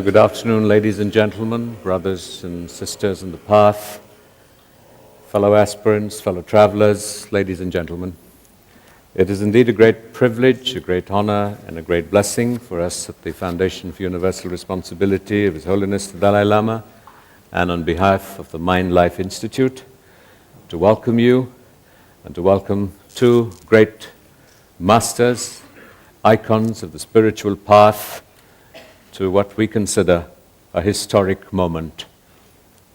Good afternoon, ladies and gentlemen, brothers and sisters in the path, fellow aspirants, fellow travelers, ladies and gentlemen. It is indeed a great privilege, a great honor, and a great blessing for us at the Foundation for Universal Responsibility of His Holiness the Dalai Lama, and on behalf of the Mind Life Institute, to welcome you and to welcome two great masters, icons of the spiritual path, to what we consider a historic moment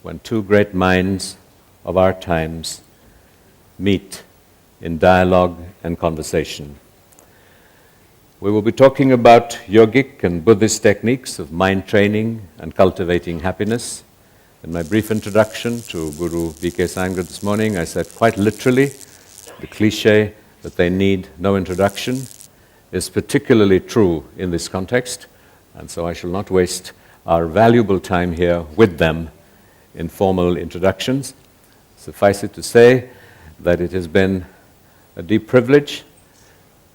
when two great minds of our times meet in dialogue and conversation. We will be talking about yogic and Buddhist techniques of mind training and cultivating happiness. In my brief introduction to Guru BKS Iyengar this morning, I said quite literally the cliché that they need no introduction is particularly true in this context. And so I shall not waste our valuable time here with them in formal introductions. Suffice it to say that it has been a deep privilege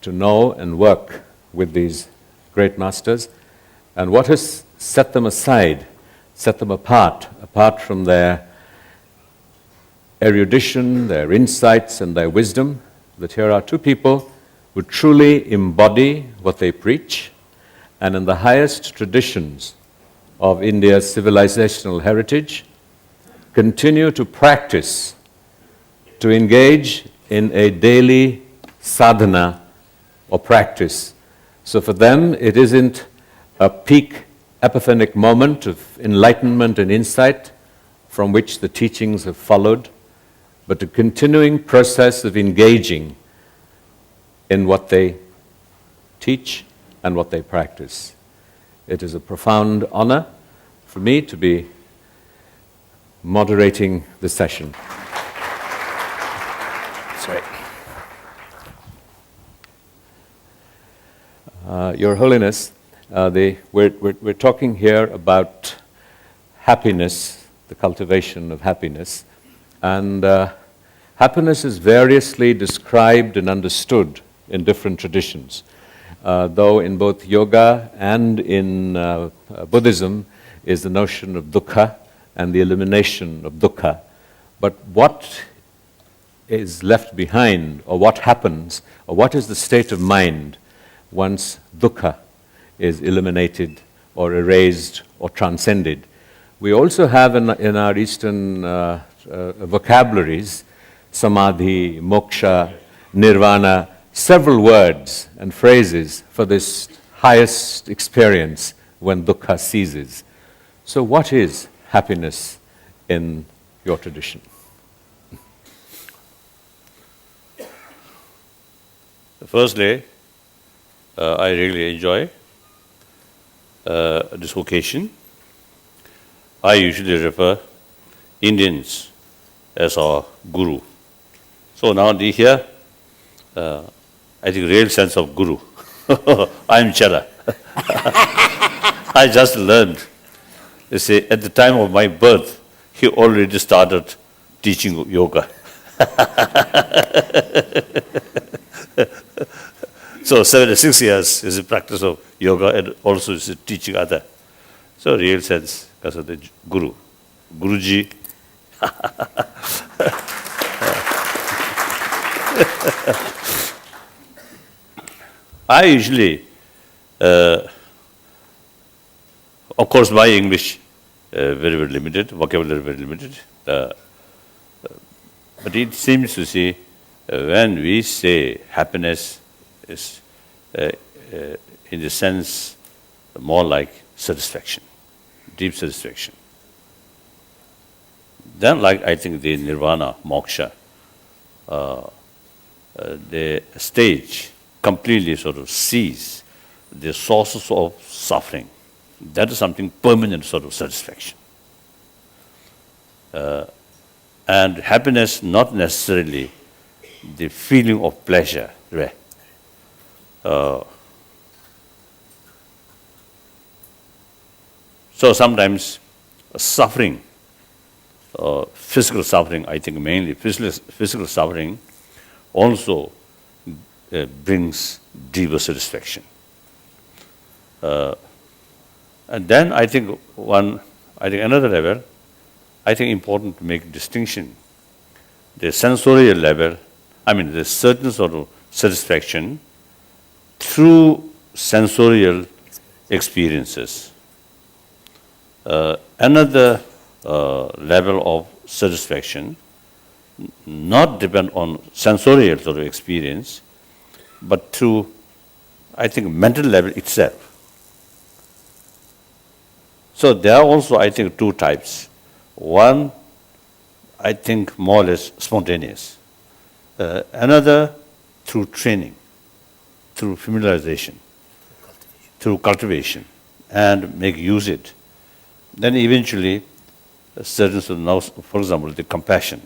to know and work with these great masters. And what has set them aside, set them apart from their erudition, their insights, and their wisdom, that here are two people who truly embody what they preach, and in the highest traditions of India's civilizational heritage, continue to practice, to engage in a daily sadhana or practice. So for them, it isn't a peak epiphanic moment of enlightenment and insight from which the teachings have followed, but a continuing process of engaging in what they teach and what they practice. It is a profound honor for me to be moderating the session. Sorry. Your Holiness, we're talking here about happiness, the cultivation of happiness, and happiness is variously described and understood in different traditions. Though in both yoga and in Buddhism is the notion of dukkha and the elimination of dukkha. But what is left behind, or what happens, or what is the state of mind once dukkha is eliminated or erased or transcended? We also have in our Eastern vocabularies, samadhi, moksha, nirvana, several words and phrases for this highest experience when dukkha ceases. So what is happiness in your tradition? Firstly, I really enjoy this occasion. I usually refer Indians as our guru. So now here, I think real sense of guru. I'm Chara. I just learned. You see, at the time of my birth, he already started teaching yoga. So 76 years is the practice of yoga and also is teaching other. So real sense, because of the guru. Guruji. I usually, of course my English very, very limited, vocabulary very limited, but it seems to see when we say happiness is in the sense more like satisfaction, deep satisfaction. Then like I think the nirvana, moksha, the stage completely sort of cease the sources of suffering. That is something permanent sort of satisfaction. And happiness, not necessarily the feeling of pleasure. Right? So sometimes suffering, physical suffering, I think mainly physical suffering also brings deeper satisfaction. And then I think another level, I think important to make distinction. The sensorial level, the certain sort of satisfaction through sensorial experiences. Another level of satisfaction, not depend on sensorial sort of experience, but through, I think, mental level itself. So there are also, I think, two types. One, I think, more or less spontaneous. Another, through training, through familiarization, through cultivation, and make use it. Then eventually, a certain sort of now, for example, the compassion,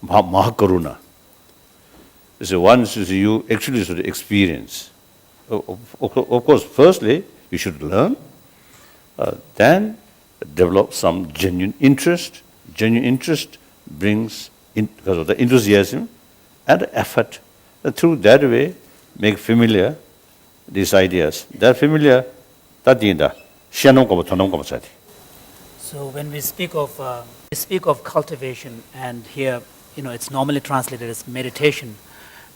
Mahakaruna. So once you actually sort of experience, of course, firstly, you should learn, then develop some genuine interest. Genuine interest brings, because of the enthusiasm and effort. And through that way, make familiar these ideas. They're familiar, so when we speak of cultivation, and here, it's normally translated as meditation,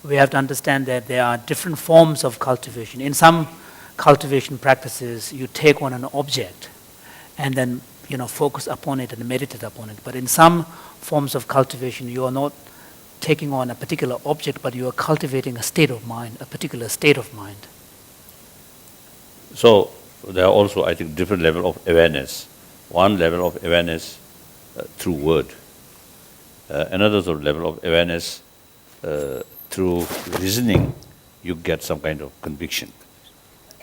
we have to understand that there are different forms of cultivation. In some cultivation practices, you take on an object and then, focus upon it and meditate upon it. But in some forms of cultivation, you are not taking on a particular object, but you are cultivating a state of mind, a particular state of mind. So there are also, I think, different level of awareness. One level of awareness through word. Another sort of level of awareness through reasoning, you get some kind of conviction.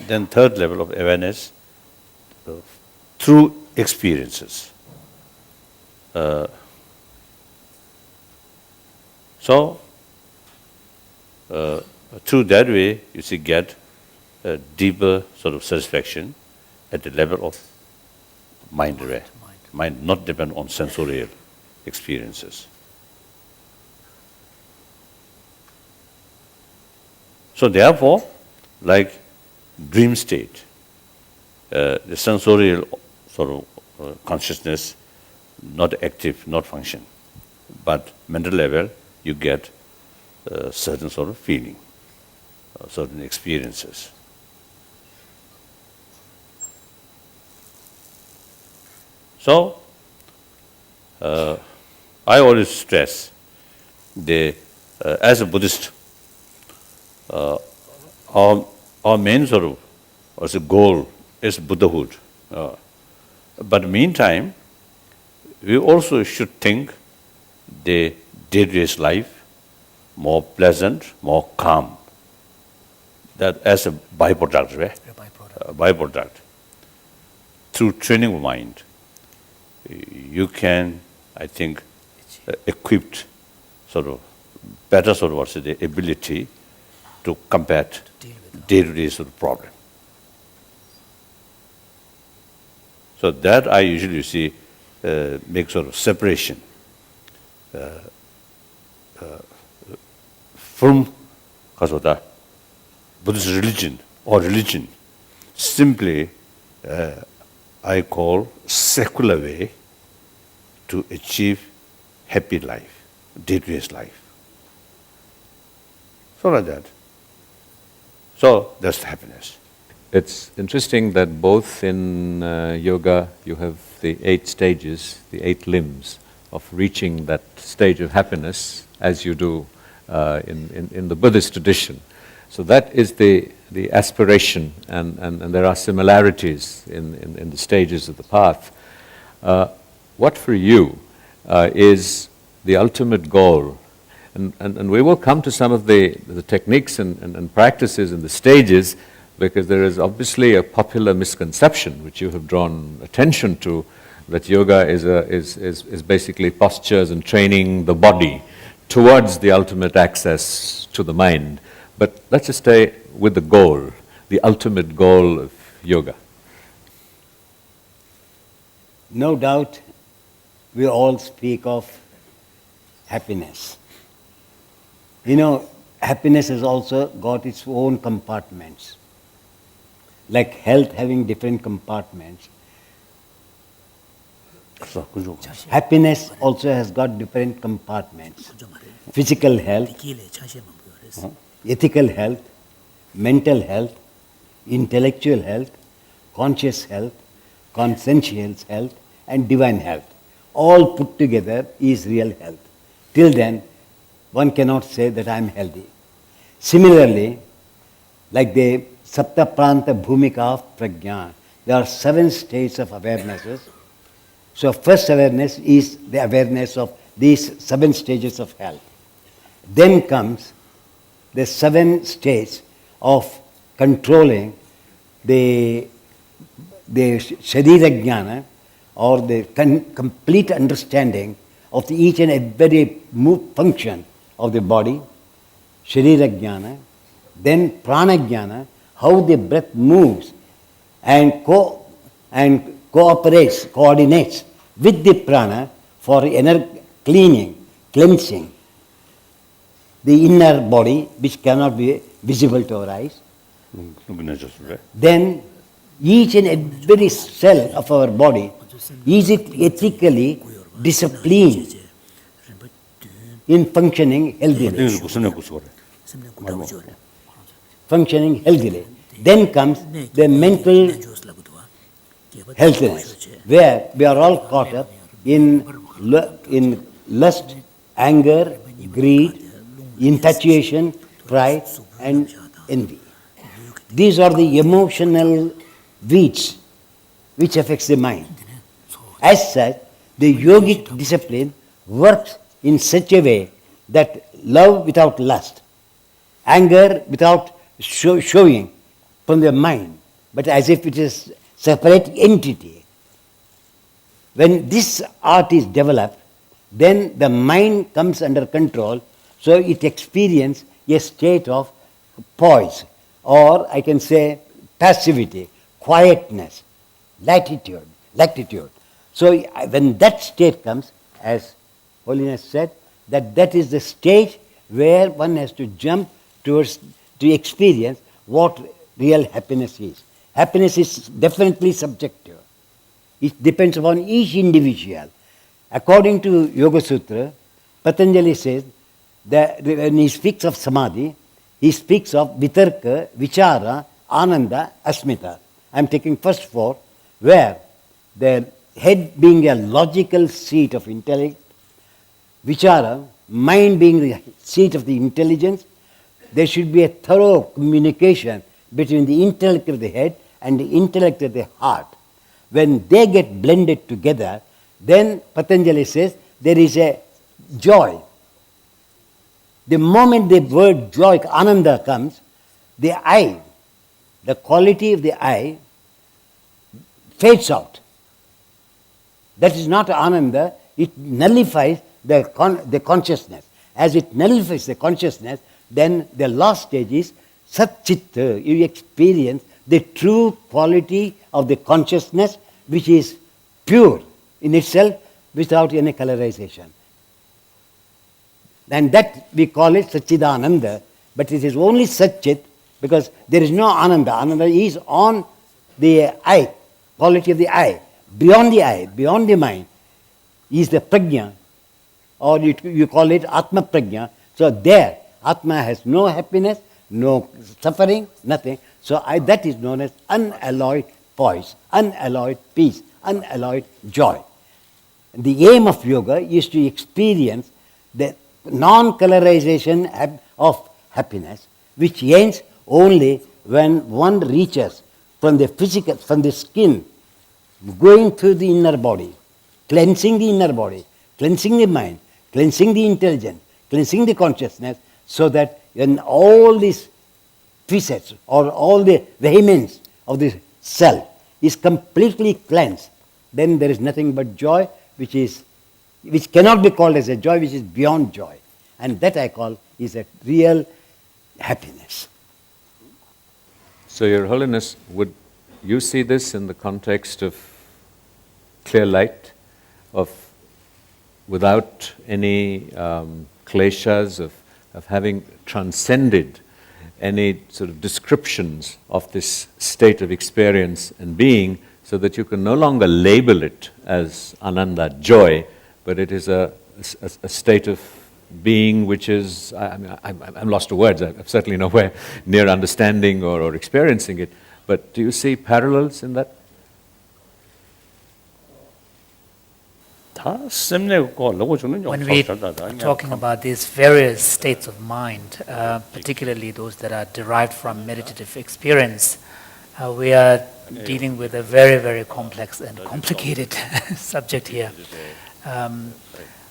Then third level of awareness through experiences. So through that way, you see, get a deeper sort of satisfaction at the level of mind aware. Mind not depend on sensorial experiences. So therefore, like dream state, the sensorial sort of consciousness, not active, not function, but mental level, you get a certain sort of feeling, certain experiences. So, I always stress, as a Buddhist, our main sort of as a goal is Buddhahood. But meantime, we also should think the day-to-day life more pleasant, more calm. That as a byproduct, right? A byproduct. Through training of mind, you can, I think, equipped sort of better sort of the ability to combat day-to-day sort of problem. So that I usually see make sort of separation from Buddhist religion or religion. Simply, I call secular way to achieve happy life, day-to-day life. So like that. So that's happiness. It's interesting that both in yoga you have the 8 stages, the 8 limbs of reaching that stage of happiness, as you do in the Buddhist tradition. So that is the aspiration, and there are similarities in the stages of the path. What for you is the ultimate goal? And we will come to some of the techniques and practices and the stages, because there is obviously a popular misconception which you have drawn attention to, that yoga is basically postures and training the body towards the ultimate access to the mind. But let's just stay with the goal, the ultimate goal of yoga. No doubt, we all speak of happiness. Happiness has also got its own compartments. Like health having different compartments, Happiness also has got different compartments. Physical health, ethical health, mental health, intellectual health, conscious health, conscientious health, and divine health. All put together is real health. Till then, one cannot say that I am healthy. Similarly, like the Sapta Pranta Bhumika of Prajna, there are 7 states of awarenesses. So first awareness is the awareness of these 7 stages of health. Then comes the 7 stages of controlling the Sharira Jnana, or the complete understanding of each and every function of the body, Sharira Jnana, then Prana Jnana, how the breath moves and cooperates, coordinates with the prana for inner cleaning, cleansing the inner body, which cannot be visible to our eyes. Then each and every cell of our body is it ethically disciplined in functioning healthily. Functioning healthily. Then comes the mental healthiness, where we are all caught up in lust, anger, greed, infatuation, pride, and envy. These are the emotional weeds which affects the mind. As such, the yogic discipline works in such a way that love without lust, anger without showing from the mind, but as if it is separate entity. When this art is developed, then the mind comes under control, so it experiences a state of poise, or I can say passivity, quietness, latitude. So when that state comes, as Holiness said, that is the stage where one has to jump towards to experience what real happiness is. Happiness is definitely subjective. It depends upon each individual. According to Yoga Sutra, Patanjali says that when he speaks of samadhi, he speaks of vitarka, vichara, ananda, asmita. I am taking first 4, where the head being a logical seat of intellect, vichara, mind being the seat of the intelligence, there should be a thorough communication between the intellect of the head and the intellect of the heart. When they get blended together, then Patanjali says there is a joy. The moment the word joy, ananda, comes, the I, the quality of the I, fades out. That is not ananda, it nullifies the consciousness. As it nullifies the consciousness, then the last stage is satchitta. You experience the true quality of the consciousness, which is pure in itself without any colorization. And that we call it Satchidananda, but it is only Satchit because there is no Ananda. Ananda is on the I, quality of the I, beyond the mind, is the Prajna, or you call it Atma Prajna. So there, Atma has no happiness, no suffering, nothing. So that is known as unalloyed poise, unalloyed peace, unalloyed joy. The aim of yoga is to experience the non-colorization of happiness, which ends only when one reaches from the physical, from the skin, going through the inner body, cleansing the inner body, cleansing the mind, cleansing the intelligence, cleansing the consciousness, so that when all these facets or all the vehemence of the self is completely cleansed, then there is nothing but joy, which cannot be called as a joy, which is beyond joy. And that I call is a real happiness. So, Your Holiness, would you see this in the context of clear light, of without any kleshas, of having transcended any sort of descriptions of this state of experience and being, so that you can no longer label it as ananda, joy, but it is a state of being which is, I'm lost for words, I'm certainly nowhere near understanding or experiencing it, but do you see parallels in that? When we're talking about these various states of mind, particularly those that are derived from meditative experience, we are dealing with a very, very complex and complicated subject here.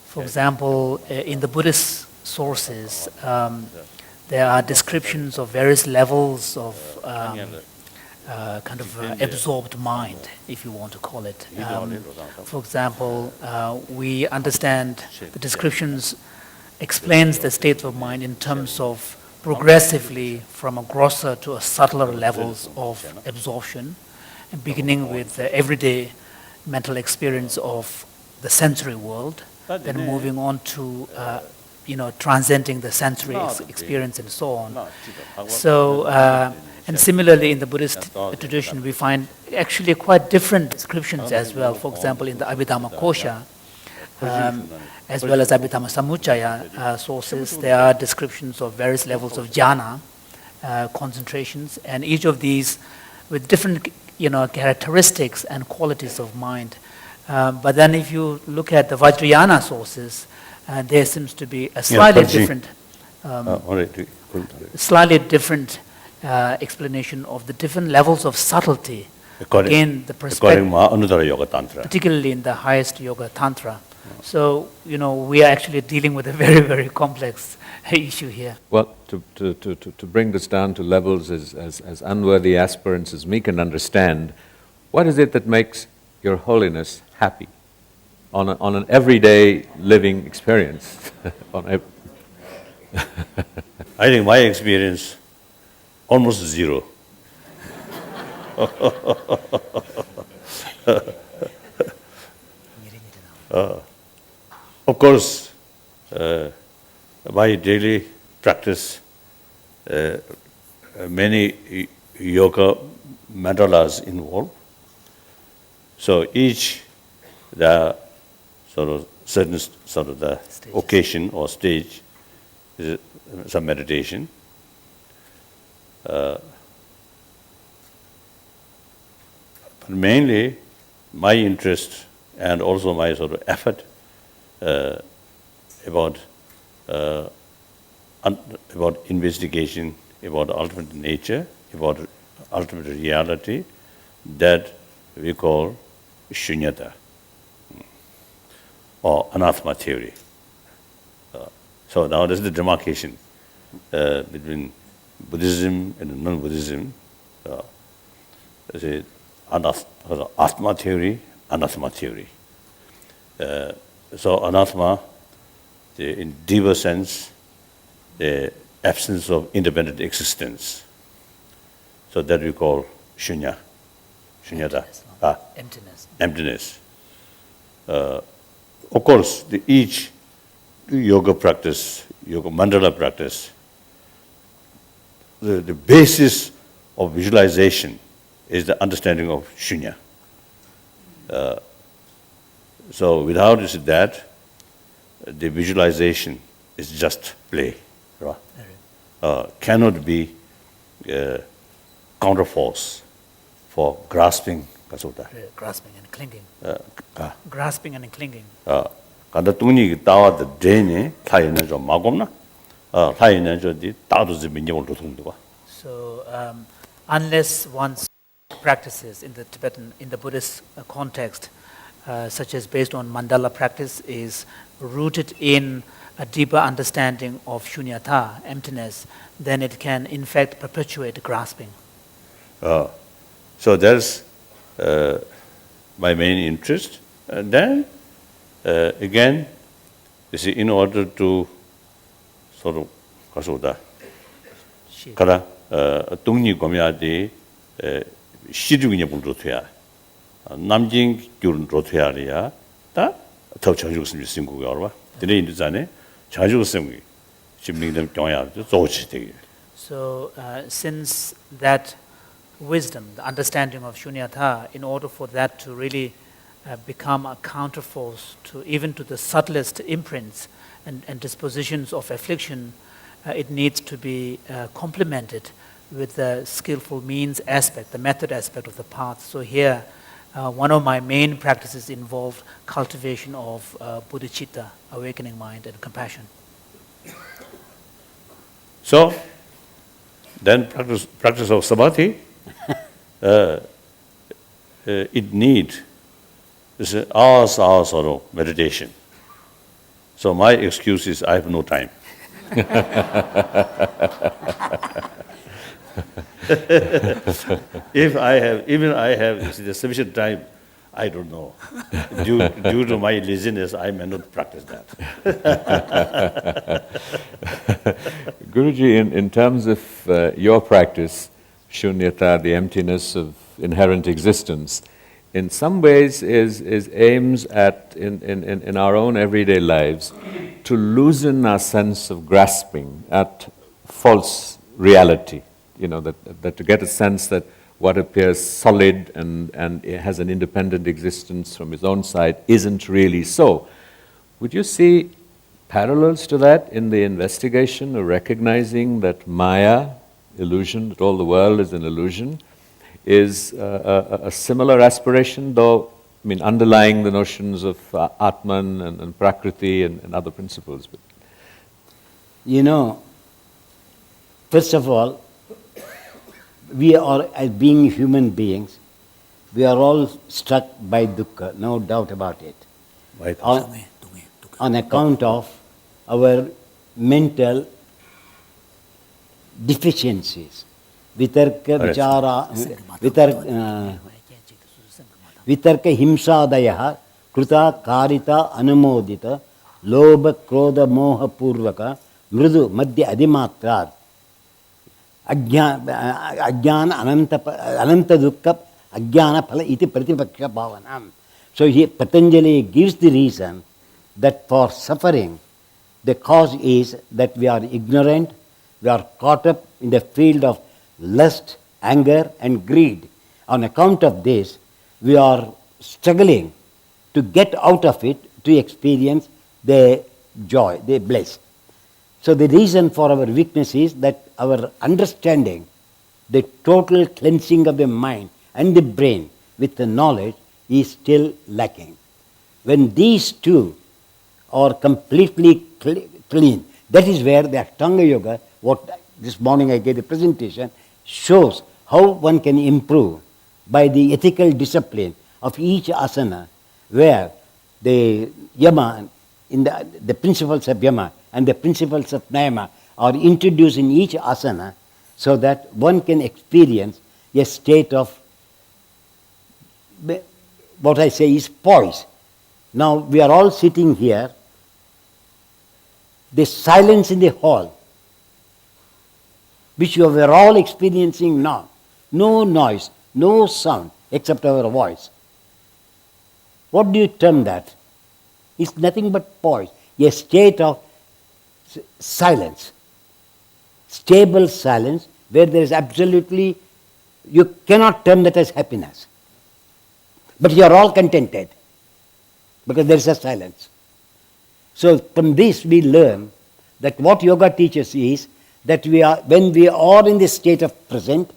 For example, in the Buddhist sources, there are descriptions of various levels of absorbed mind, if you want to call it. For example, we understand the descriptions explains the state of mind in terms of progressively from a grosser to a subtler levels of absorption, and beginning with the everyday mental experience of the sensory world, then moving on to transcending the sensory experience and so on. So, and similarly in the Buddhist tradition, we find actually quite different descriptions as well. For example, in the Abhidhamma Kosha, as well as Abhidhamma Samuccaya sources, there are descriptions of various levels of jhana, concentrations, and each of these with different characteristics and qualities of mind. But then if you look at the Vajrayana sources, there seems to be a slightly different explanation of the different levels of subtlety in the perspective, particularly in the highest yoga tantra. So, we are actually dealing with a very, very complex issue here. Well, to bring this down to levels as unworthy aspirants as me can understand, what is it that makes Your Holiness happy on an everyday living experience? I think my experience, almost zero. Of course, my daily practice, many yoga mandalas involved. So each the certain the occasion or stage is some meditation. But mainly, my interest and also my effort about investigation, about ultimate nature, about ultimate reality, that we call shunyata or anathema theory. So now this is the demarcation between Buddhism and non-Buddhism. Atma theory, anathema theory. So anathema, in deeper sense, the absence of independent existence. So that we call shunyata. Emptiness. Of course, each yoga practice, yoga mandala practice, the basis of visualization is the understanding of shunya. So without that, the visualization is just play. Right? Cannot be counterforce for grasping. Grasping and clinging. Grasping and clinging. Kada tuni tawa the drain 타이는 좀 마검나. 타이는 저디 따도 좀 민영을 도통도가. So unless one practices in the Buddhist context, such as based on mandala practice, is rooted in a deeper understanding of shunyata, emptiness, then it can in fact perpetuate grasping. So that's my main interest. And then again, you see, in order to kada 동리 고미아디 시주기냐 불로트야 남진 귤 로트야리야 다더 저주스미 신고가 알아 드네 인도자네 자주스미 심링them 경야 좋지 되게. So since that wisdom, the understanding of shunyata, in order for that to really become a counterforce to even to the subtlest imprints and dispositions of affliction, it needs to be complemented with the skillful means aspect, the method aspect of the path. So here, one of my main practices involved cultivation of bodhicitta, awakening mind, and compassion. So, then practice of samadhi, it needs hours of meditation. So my excuse is I have no time. If I have sufficient time, I don't know. Due to my laziness, I may not practice that. Guruji, in terms of your practice, shunyata, the emptiness of inherent existence, in some ways is aims at, in our own everyday lives, to loosen our sense of grasping at false reality. That to get a sense that what appears solid and it has an independent existence from its own side isn't really so. Would you see parallels to that in the investigation of recognizing that Maya, illusion, that all the world is an illusion, is a similar aspiration, though, underlying the notions of Atman and Prakriti and other principles? First of all, we are, as being human beings, we are all struck by dukkha, no doubt about it. Right. On account of our mental deficiencies. Vitarka vichara, vitarka himsadaya, kruta karita anumodita, lobha krodha moha purvaka, mrudu madhya adimatra. Ajnana ananta dukkha ajnana phala iti pratipaksha bhavanam. So here Patanjali gives the reason that for suffering, the cause is that we are ignorant, we are caught up in the field of lust, anger and greed. On account of this, we are struggling to get out of it to experience the joy, the bliss. So the reason for our weakness is that our understanding, the total cleansing of the mind and the brain with the knowledge is still lacking. When these two are completely clean, that is where the Ashtanga Yoga, what this morning I gave the presentation, shows how one can improve by the ethical discipline of each asana, where the yama, in the principles of yama and the principles of niyama are introduced in each asana, so that one can experience a state of, what I say is poise. Now we are all sitting here, the silence in the hall, which we are all experiencing now, no noise, no sound except our voice. What do you term that? It's nothing but poise, a state of silence, stable silence, where there is absolutely, you cannot term that as happiness. But you are all contented because there is a silence. So from this we learn that what yoga teaches is that when we are in the state of present,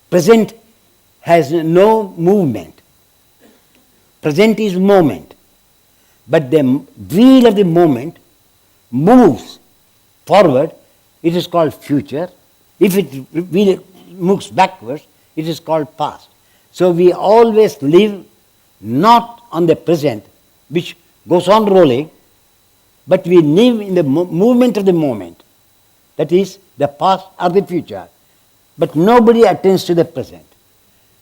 present has no movement. Present is moment. But the wheel of the moment moves forward, it is called future. If it moves backwards, it is called past. So we always live not on the present, which goes on rolling, but we live in the movement of the moment. That is the past or the future. But nobody attends to the present.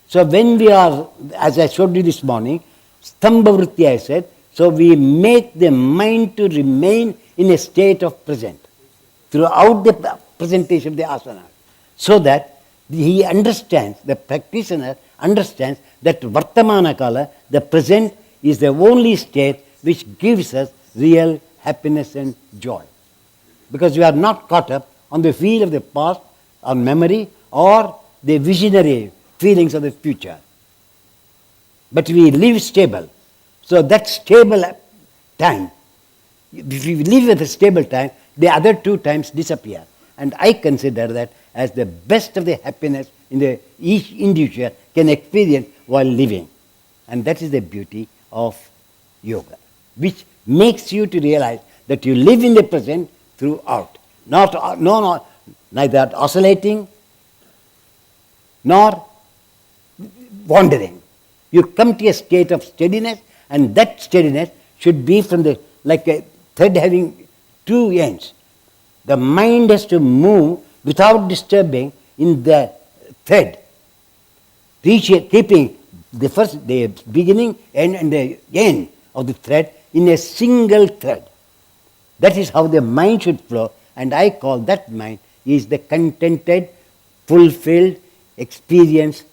So when we are, as I showed you this morning, stambha vritti I said, so we make the mind to remain in a state of present throughout the presentation of the asana, so that he understands, the practitioner understands that vartamana kala, the present, is the only state which gives us real happiness and joy. Because we are not caught up on the wheel of the past, on memory, or the visionary feelings of the future. But we live stable. So that stable time, if we live with a stable time, the other two times disappear. And I consider that as the best of the happiness in the each individual can experience while living. And that is the beauty of yoga, which makes you to realize that you live in the present throughout. Neither oscillating nor wandering. You come to a state of steadiness, and that steadiness should be from the, like a thread having two ends. The mind has to move without disturbing in the thread, keeping the beginning and the end of the thread in a single thread. That is how the mind should flow, and I call that mind is the contented, fulfilled, experienced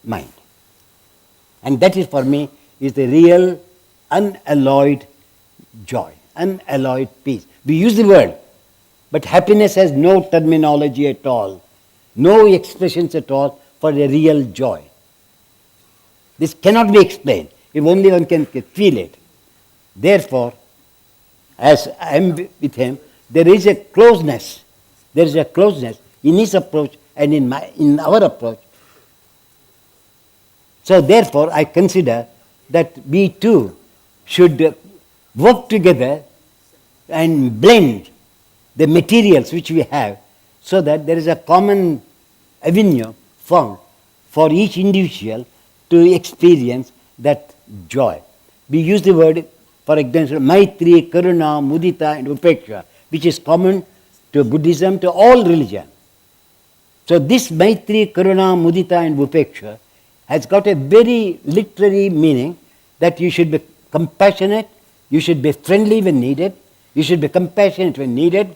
mind. And that is for me is the real unalloyed joy, unalloyed peace. We use the word, but happiness has no terminology at all, no expressions at all for a real joy. This cannot be explained if only one can feel it. Therefore, as I am with him, there is a closeness. There is a closeness in his approach and in our approach. So therefore, I consider that we too should work together and blend the materials which we have so that there is a common avenue found for each individual to experience that joy. We use the word, for example, Maitri, Karuna, Mudita and Upeksha, which is common to Buddhism, to all religion. So this Maitri, Karuna, Mudita and Upeksha has got a very literary meaning that you should be compassionate, you should be friendly when needed, you should be compassionate when needed,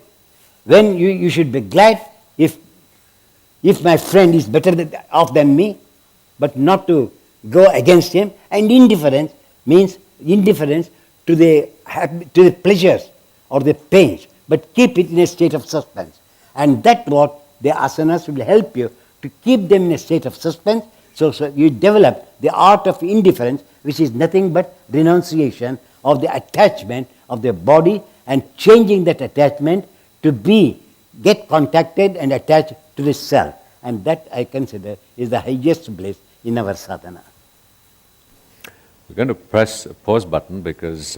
when you should be glad if my friend is better off than me, but not to go against him. And indifference means indifference to the pleasures or the pains, but keep it in a state of suspense. And that's what the asanas will help you to keep them in a state of suspense. So you develop the art of indifference, which is nothing but renunciation of the attachment of the body and changing that attachment to get contacted and attached to the self. And that I consider is the highest bliss in our sadhana. We're going to press a pause button because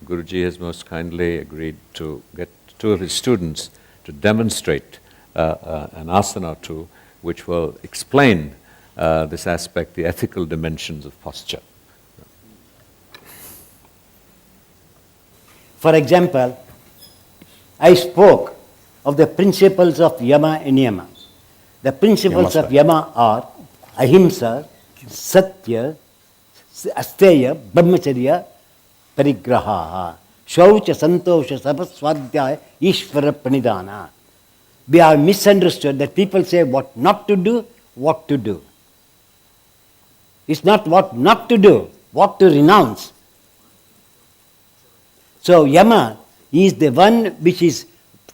Guruji has most kindly agreed to get two of his students to demonstrate an asana or two which will explain this aspect, the ethical dimensions of posture. For example, I spoke of the principles of yama and niyama. The principles of yama are ahimsa, satya, asteya, brahmacharya, parigraha, shaucha, santosha, sabaswadhyaya, ishvara, pranidhana. We are misunderstood that people say what not to do, what to do. It's not what not to do, what to renounce. So yama is the one which is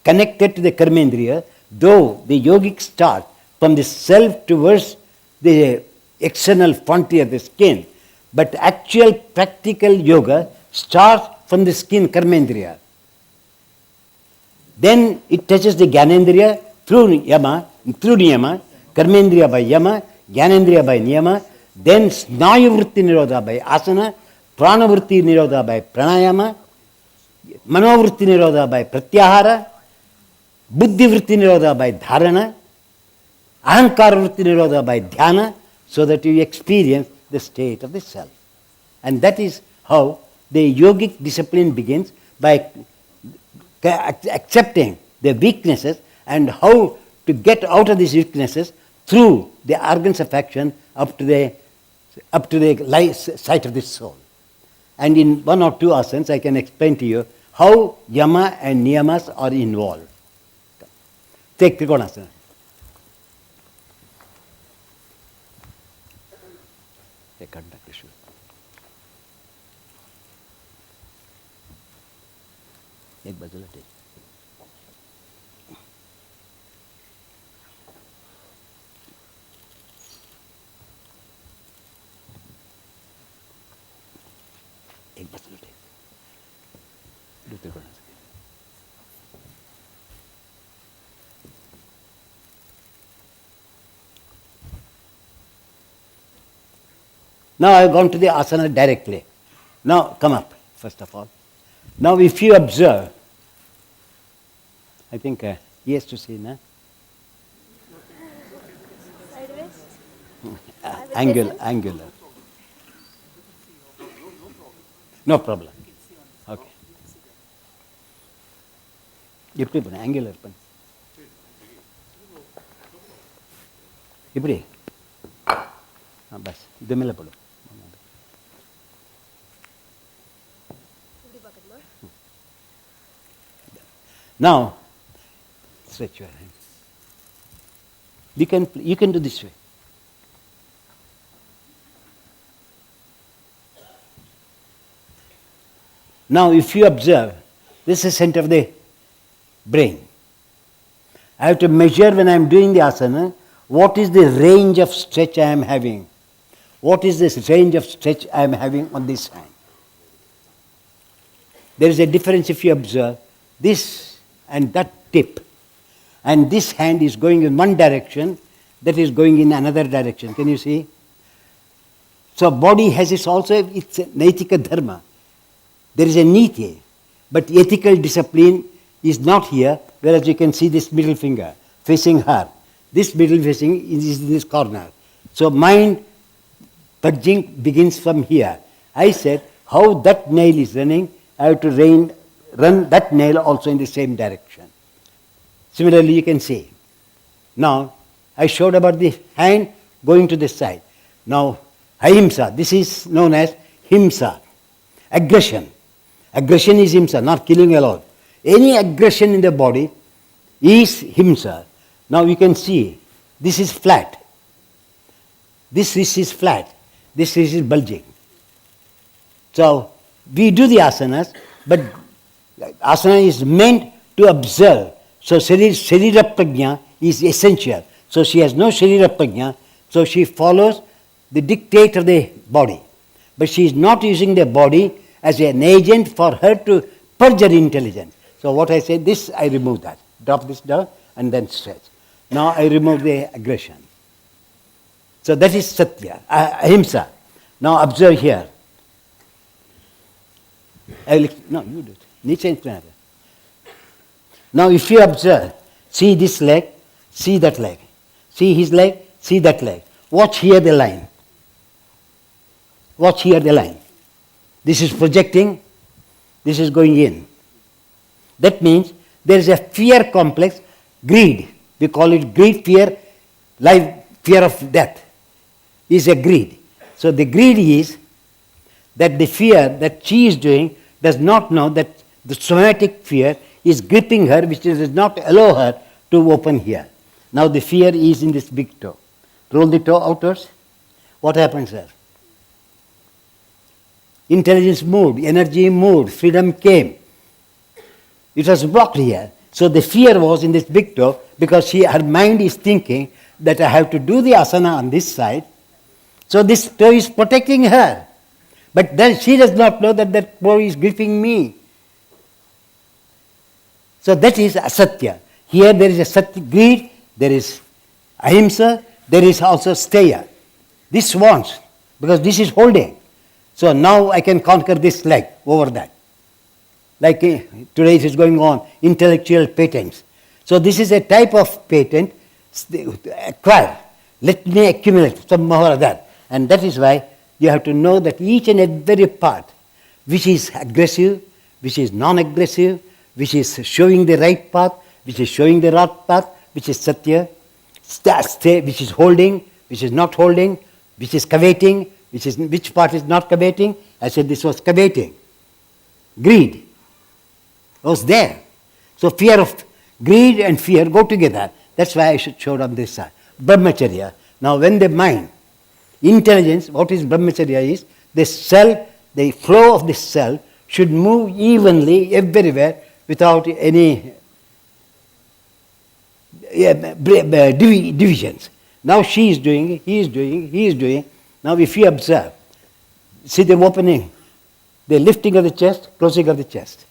connected to the karmendriya, though the yogic start from the self towards the external frontier, the skin, but actual practical yoga starts from the skin, karmendriya. Then it touches the gyanendriya through yama, through niyama, karmendriya by yama, gyanendriya by niyama, then snayu vritti nirodha by asana, prana vritti nirodha by pranayama, manovritti nirodha by pratyahara, buddhi vritti nirodha by dharana, ahankara vritti nirodha by dhyana, so that you experience the state of the self. And that is how the yogic discipline begins, by accepting the weaknesses and how to get out of these weaknesses through the organs of action up to the sight of the soul. And in one or two asanas I can explain to you how yama and niyamas are involved. Take Trikonasana. एक घंटा कृष्ण एक बाजूला take एक बस लुटे लुटे करना चाहिए. Now I have gone to the asana directly. Now come up, first of all. Now if you observe, I think he has to see, no? Angular. No problem. Okay. Ipri pun angular pun. Ipri. Bas. Idu mela padu. Now, stretch your hand. You can do this way. Now, if you observe, this is the center of the brain. I have to measure when I am doing the asana, what is the range of stretch I am having? What is this range of stretch I am having on this hand? There is a difference if you observe this and that tip. And this hand is going in one direction, that is going in another direction. Can you see? So body has its naitika dharma. There is a niti, but ethical discipline is not here, whereas you can see this middle finger facing her. This middle facing is in this corner. So mind purging begins from here. I said, how that nail is running, I have to run that nail also in the same direction. Similarly, you can see. Now, I showed about the hand going to this side. Now, ahimsa, this is known as himsa, aggression. Aggression is himsa, not killing alone. Any aggression in the body is himsa. Now you can see, this is flat. This wrist is flat. This wrist is bulging. So, we do the asanas, but asana is meant to observe. So, Sharira Prajna is essential. So, she has no Sharira Prajna, so she follows the dictate of the body. But she is not using the body as an agent for her to purge her intelligence. So, what I say, this I remove that. Drop this down and then stretch. Now, I remove the aggression. So, that is Satya, Ahimsa. Now, observe here. No, you do it. Niche and Now, if you observe, see this leg, see that leg. See his leg, see that leg. Watch here the line. Watch here the line. This is projecting, this is going in. That means there is a fear complex, greed. We call it greed, fear, life, fear of death is a greed. So the greed is that the fear that she is doing does not know that the somatic fear is gripping her, which does not allow her to open here. Now the fear is in this big toe. Roll the toe outwards. What happens there? Intelligence moved, energy moved, freedom came. It was blocked here. So the fear was in this big toe because her mind is thinking that I have to do the asana on this side. So this toe is protecting her. But then she does not know that that toe is gripping me. So that is asatya. Here there is a satya greed, there is ahimsa, there is also steya. This wants, because this is holding. So now I can conquer this leg over that. Like today it is going on, intellectual patents. So this is a type of patent, acquire. Let me accumulate somehow or other. And that is why you have to know that each and every part, which is aggressive, which is non-aggressive, which is showing the right path, which is showing the wrong path, which is satya, which is holding, which is not holding, which is coveting, which part is not coveting. I said this was coveting. Greed was there. So fear of greed and fear go together. That's why I should show on this side. Brahmacharya. Now when the mind, intelligence, what is brahmacharya is, the cell, the flow of the cell should move evenly everywhere without any divisions. Now she is doing, he is doing, he is doing. Now if you observe, see the opening, The lifting of the chest, closing of the chest.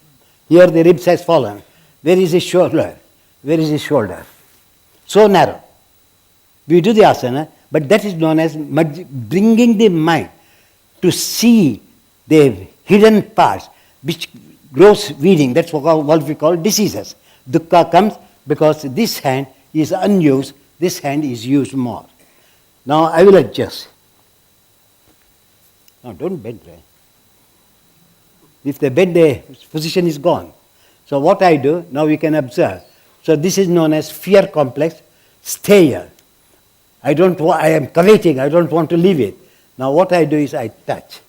Here the ribs has fallen. Where is his shoulder? Where is his shoulder? So narrow. We do the asana, but that is known as bringing the mind to see the hidden parts which grows weeding. That's what we call diseases. Dukkha comes because this hand is unused, this hand is used more. Now I will adjust. Now don't bend, right? If they bend, the position is gone. So what I do, now we can observe. So this is known as fear complex. Stay here. I am coveting, I don't want to leave it. Now what I do is I touch.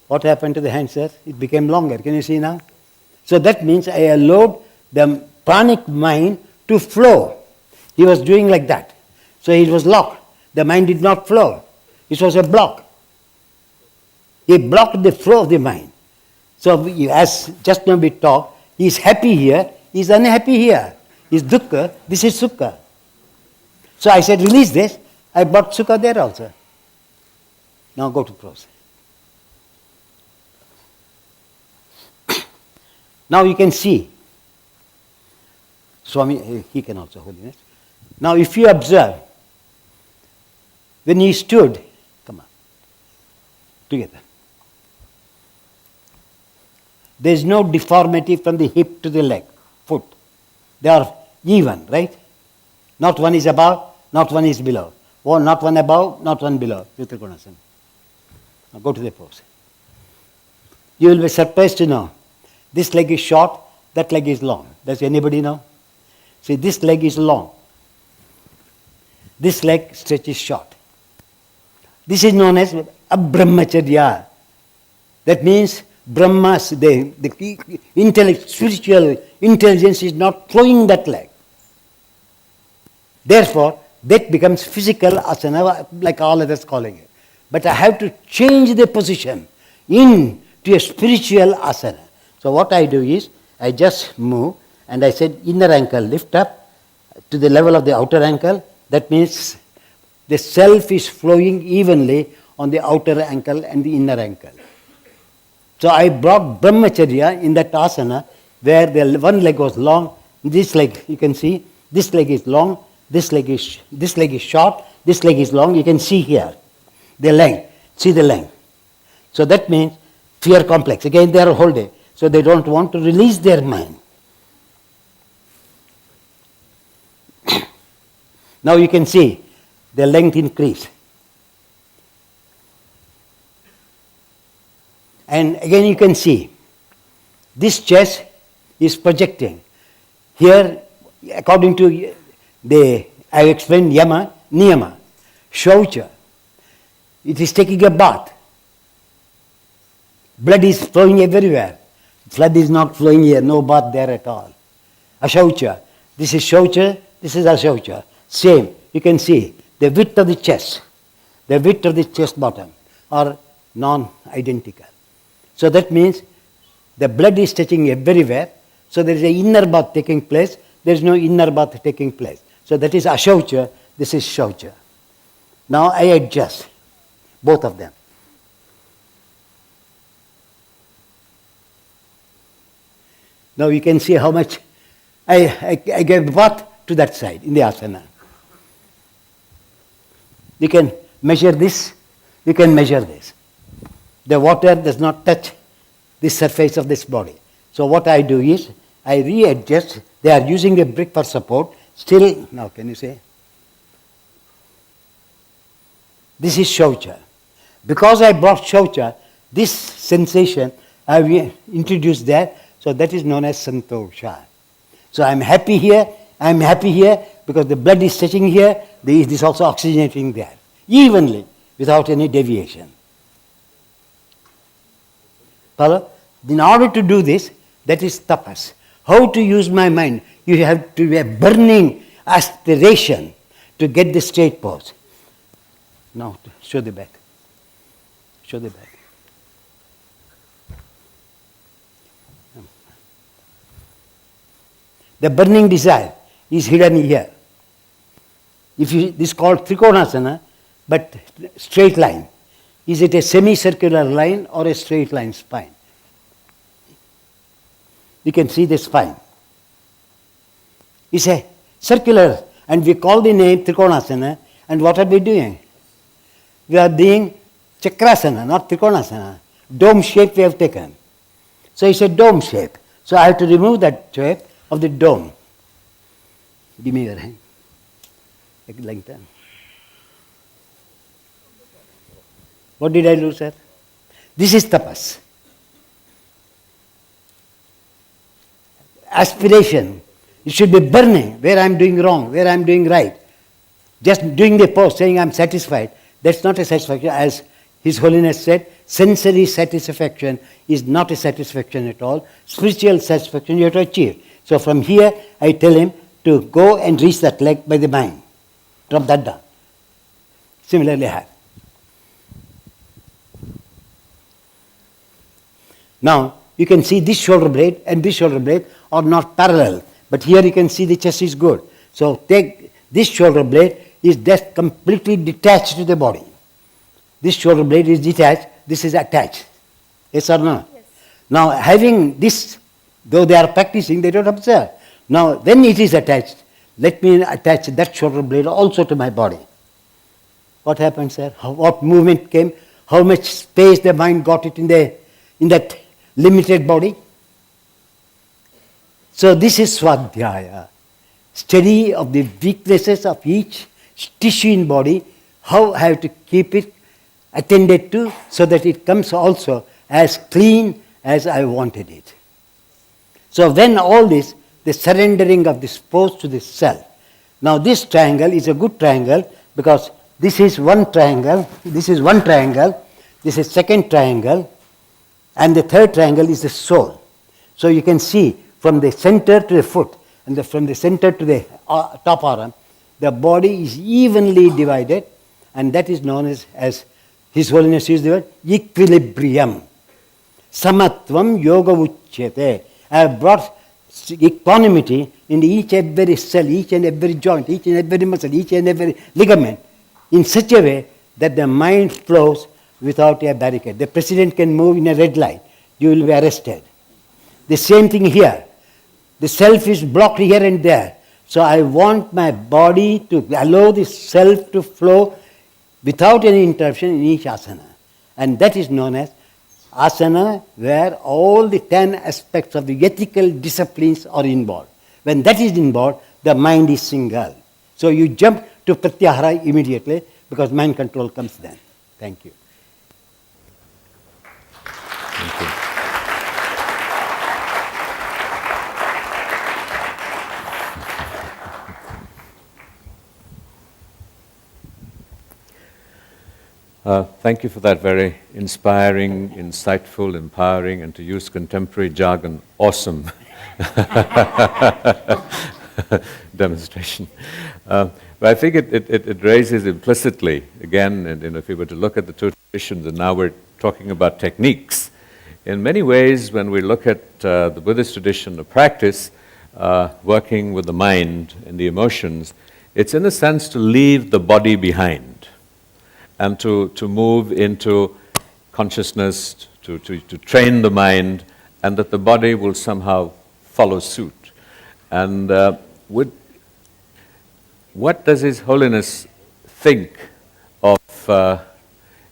What happened to the hand, sir? It became longer. Can you see now? So that means I allowed the pranic mind to flow. He was doing like that. So it was locked. The mind did not flow. It was a block. He blocked the flow of the mind. So as just now we talked, he is happy here, he is unhappy here. He is dukkha, this is sukha. So I said, release this. I brought sukha there also. Now go to prose. Now you can see. Swami, he can also hold it. Now if you observe, when he stood, come on, together. There is no deformity from the hip to the leg, foot. They are even, right? Not one is above, not one is below. Not one above, not one below. Now go to the pose. You will be surprised to know, this leg is short, that leg is long. Does anybody know? See, this leg is long. This leg stretches short. This is known as abrahmacharya. That means Brahma's, the spiritual intelligence is not flowing that leg. Therefore, that becomes physical asana, like all others calling it. But I have to change the position into a spiritual asana. So what I do is, I just move and I said inner ankle lift up to the level of the outer ankle. That means the self is flowing evenly on the outer ankle and the inner ankle. So I brought brahmacharya in that asana where the one leg was long, this leg you can see, this leg is long, this leg is short, this leg is long. You can see here the length. See the length. So that means fear complex. Again, they are holding. So they don't want to release their mind. Now you can see the length increase. And again you can see this chest is projecting. Here, according to I explained yama, niyama, shaucha. It is taking a bath. Blood is flowing everywhere. Blood is not flowing here, no bath there at all. Ashaucha. This is shaucha, this is ashaucha. Same. You can see the width of the chest bottom are non-identical. So that means the blood is touching everywhere. So there is an inner bath taking place. There is no inner bath taking place. So that is ashaucha, this is shaucha. Now I adjust both of them. Now you can see how much I gave bath to that side in the asana. You can measure this, you can measure this. The water does not touch the surface of this body. So what I do is, I readjust. They are using a brick for support. Still, now can you say? This is shaucha. Because I brought shaucha, this sensation I have introduced there, so that is known as santosha. So I'm happy here because the blood is touching here, this is also oxygenating there, evenly, without any deviation. Follow? In order to do this, that is tapas. How to use my mind? You have to have burning aspiration to get the straight pose. Now, show the back. Show the back. The burning desire is hidden here. This is called trikonasana, but straight line. Is it a semicircular line or a straight line spine? You can see the spine. It's a circular, and we call the name Trikonasana, and what are we doing? We are doing Chakrasana, not Trikonasana. Dome shape we have taken. So it's a dome shape. So I have to remove that shape of the dome. Give me your hand. Like that. What did I do, sir? This is tapas. Aspiration. It should be burning where I am doing wrong, where I am doing right. Just doing the pose, saying I am satisfied, that's not a satisfaction. As His Holiness said, sensory satisfaction is not a satisfaction at all. Spiritual satisfaction you have to achieve. So from here, I tell him to go and reach that leg by the mind. Drop that down. Similarly, have. Now, you can see this shoulder blade and this shoulder blade are not parallel. But here you can see the chest is good. So take this shoulder blade is just completely detached to the body. This shoulder blade is detached, this is attached. Yes or no? Yes. Now having this, though they are practicing, they don't observe. Now when it is attached, let me attach that shoulder blade also to my body. What happened, sir? What movement came? How much space the mind got it in that limited body? So this is Swadhyaya. Study of the weaknesses of each tissue in body, how I have to keep it attended to so that it comes also as clean as I wanted it. So when all this, the surrendering of this pose to the self. Now this triangle is a good triangle because this is one triangle, this is one triangle, this is second triangle, and the third triangle is the soul. So you can see from the center to the foot and from the center to the top arm, the body is evenly divided, and that is known as His Holiness used the word equilibrium. Samatvam yoga uchyate. I have brought equanimity in each and every cell, each and every joint, each and every muscle, each and every ligament, in such a way that the mind flows without a barricade. The president can move in a red light, you will be arrested. The same thing here. The self is blocked here and there. So I want my body to allow the self to flow without any interruption in each asana. And that is known as asana, where all the 10 aspects of the ethical disciplines are involved. When that is involved, the mind is single. So you jump to pratyahara immediately because mind control comes then. Thank you. Thank you. Thank you for that very inspiring, insightful, empowering, and to use contemporary jargon, awesome demonstration. But I think it raises implicitly, again, and if we were to look at the two traditions, and now we're talking about techniques, in many ways, when we look at the Buddhist tradition of practice, working with the mind and the emotions, it's in a sense to leave the body behind and to move into consciousness, to train the mind, and that the body will somehow follow suit. And what does His Holiness think of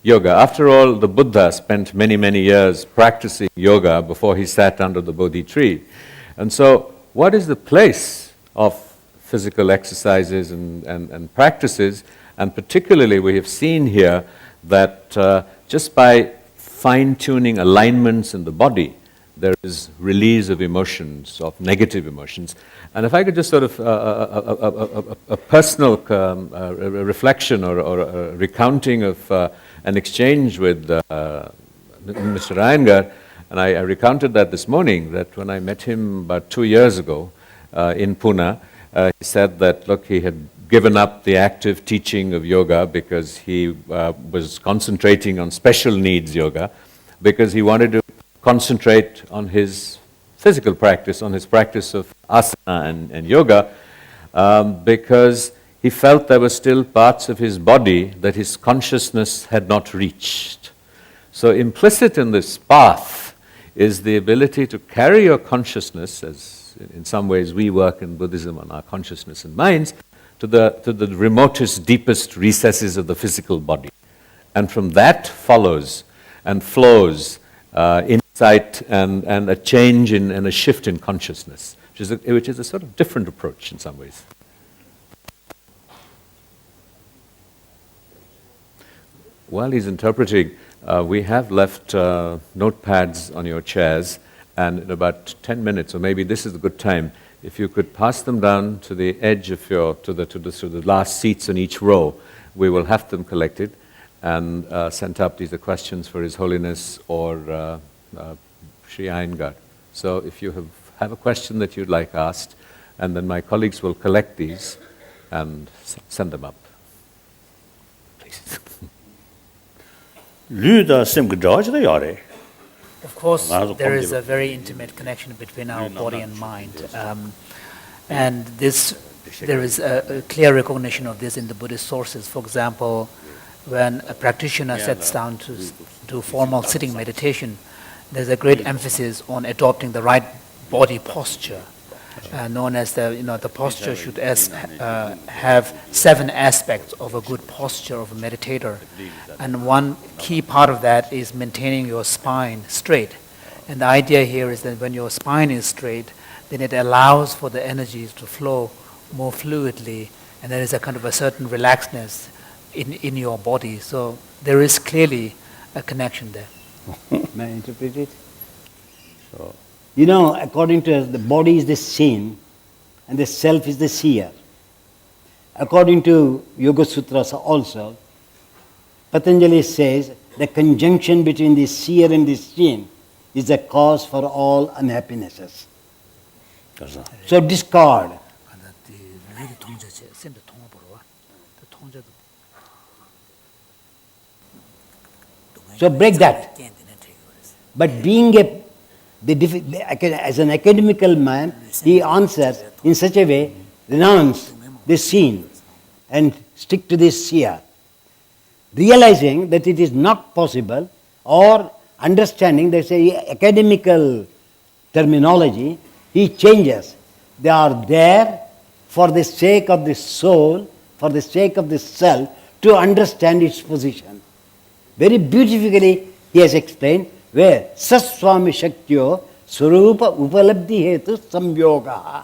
yoga? After all, the Buddha spent many, many years practicing yoga before he sat under the Bodhi tree. And so, what is the place of physical exercises and practices? And particularly, we have seen here that just by fine-tuning alignments in the body, there is release of emotions, of negative emotions. And if I could just sort of, a personal reflection or a recounting of an exchange with Mr. Iyengar, and I recounted that this morning, that when I met him about 2 years ago in Pune, he said that, look, he had given up the active teaching of yoga because he was concentrating on special needs yoga, because he wanted to concentrate on his physical practice, on his practice of asana and yoga, because he felt there were still parts of his body that his consciousness had not reached. So implicit in this path is the ability to carry your consciousness, as in some ways we work in Buddhism on our consciousness and minds, to the remotest, deepest recesses of the physical body. And from that follows and flows insight and a change and a shift in consciousness, which is a sort of different approach in some ways. While he's interpreting, we have left notepads on your chairs, and in about 10 minutes, or maybe this is a good time, if you could pass them down to the edge of to the last seats in each row, we will have them collected and sent up. These are questions for His Holiness or Sri Iyengar. So if you have a question that you'd like asked, and then my colleagues will collect these and send them up. Please. Of course, there is a very intimate connection between our body and mind. And there is a clear recognition of this in the Buddhist sources. For example, when a practitioner sits down to formal sitting meditation, there's a great emphasis on adopting the right body posture, known as the posture should have 7 aspects of a good posture of a meditator. And one key part of that is maintaining your spine straight. And the idea here is that when your spine is straight, then it allows for the energies to flow more fluidly, and there is a kind of a certain relaxedness in your body. So there is clearly a connection there. May I interpret it? You know, according to us, the body is the scene and the self is the seer. According to Yoga Sutras also, Patanjali says the conjunction between the seer and the seen is the cause for all unhappinesses. So discard. So break that. But being as an academical man, he answers in such a way, renounce this scene and stick to this seer. Realizing that it is not possible, or understanding, there's a academical terminology, he changes. They are there for the sake of the soul, for the sake of the self, to understand its position. Very beautifully he has explained where Saswami Shaktyo Swarupa Upalabdhi Hetu Samyoga.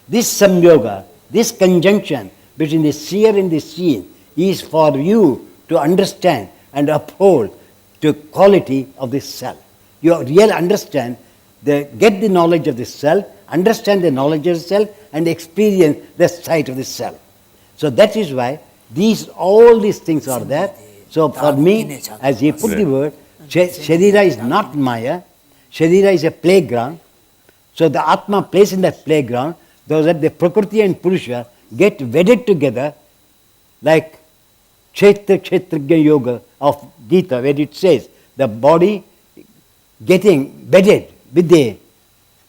This samyoga, this conjunction between the seer and the seen is for you to understand and uphold the quality of the self. You really understand, get the knowledge of the self, understand the knowledge of the self, and experience the sight of the self. So that is why all these things are there. So for me, as he put the word, Sharira is not Maya, Sharira is a playground. So the Atma plays in that playground, so that the Prakriti and Purusha get wedded together, like Kshetragya Yoga of Gita, where it says the body getting wedded with the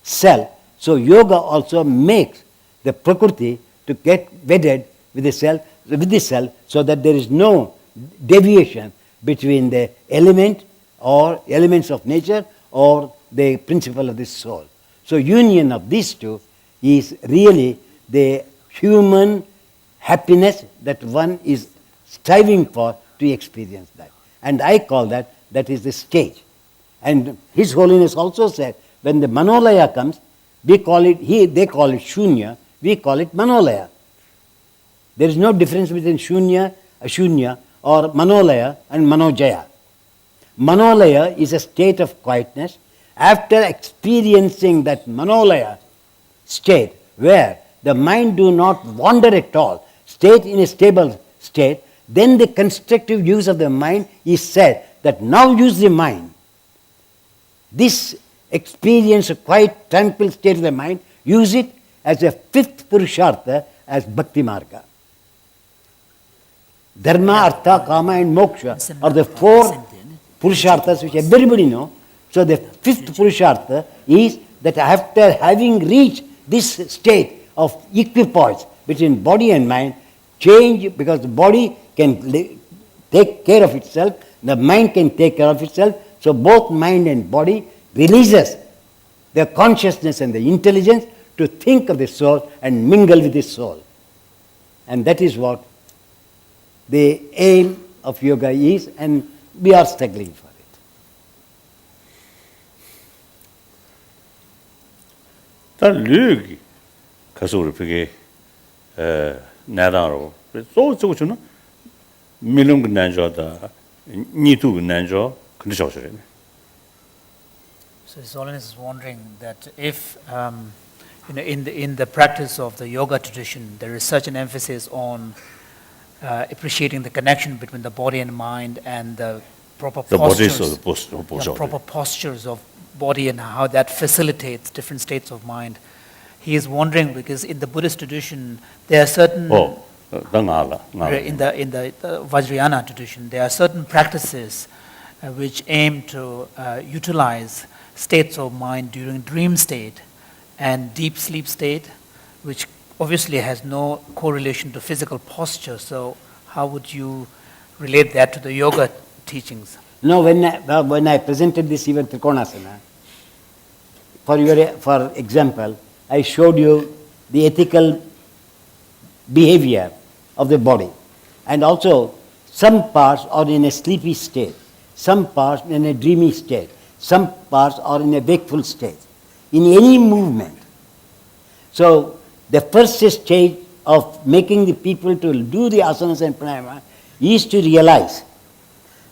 self. So yoga also makes the Prakriti to get wedded with the self, so that there is no deviation between the element or elements of nature or the principle of the soul. So union of these two is really the human happiness that one is striving for to experience that. And I call that is the stage. And His Holiness also said, when the Manolaya comes, they call it Shunya, we call it Manolaya. There is no difference between Shunya, Ashunya, or Manolaya and Manojaya. Manolaya is a state of quietness. After experiencing that Manolaya state, where the mind do not wander at all, stay in a stable state, then the constructive use of the mind is said that now use the mind. This experience of quiet, tranquil state of the mind, use it as a 5th Purushartha, as Bhakti Marga. Dharma, Artha, Kama and Moksha are the 4 Purusharthas which everybody knows. So the 5th Purushartha is that after having reached this state of equipoise between body and mind, change, because the body can take care of itself, the mind can take care of itself, so both mind and body releases their consciousness and the intelligence to think of the soul and mingle with the soul. And that is what the aim of yoga is, and we are struggling for it. Tā lūgi kasūri pīki nādāro, sō tsukū chūna mīlūngu nāñjō tā nītūgu nāñjō kandishō shirī. So His Holiness is wondering that if, in the practice of the yoga tradition, there is such an emphasis on appreciating the connection between the body and mind and the proper proper postures of body and how that facilitates different states of mind. He is wondering because in the Buddhist tradition there are certain in the Vajrayana tradition there are certain practices which aim to utilize states of mind during dream state and deep sleep state, which obviously has no correlation to physical posture. So how would you relate that to the yoga teachings? No, when I presented this even Trikonasana, for example, I showed you the ethical behavior of the body. And also, some parts are in a sleepy state, some parts in a dreamy state, some parts are in a wakeful state, in any movement. So, the first stage of making the people to do the asanas and pranayama is to realize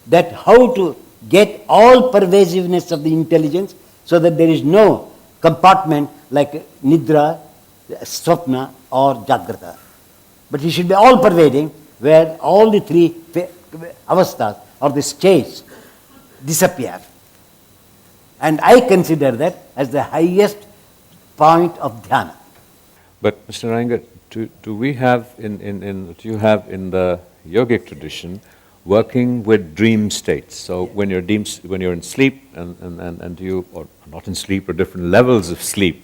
that how to get all pervasiveness of the intelligence so that there is no compartment like nidra, swapna or jagrata. But it should be all pervading where all the three avasthas or the states disappear. And I consider that as the highest point of dhyana. But Mr. Iyengar, do we have do you have in the yogic tradition working with dream states? So when you're in sleep and you, or not in sleep, or different levels of sleep,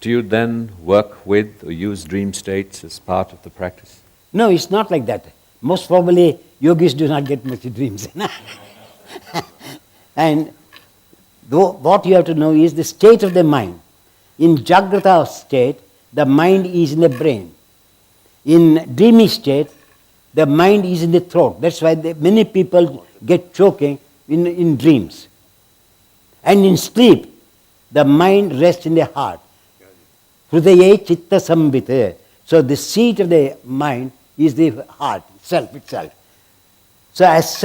do you then work with or use dream states as part of the practice? No, it's not like that. Most probably yogis do not get much dreams. And what you have to know is the state of the mind. In Jagrata state, the mind is in the brain. In dreamy state, the mind is in the throat. That's why many people get choking in dreams. And in sleep, the mind rests in the heart. Hridaye chitta sambhite. So the seat of the mind is the heart itself. So as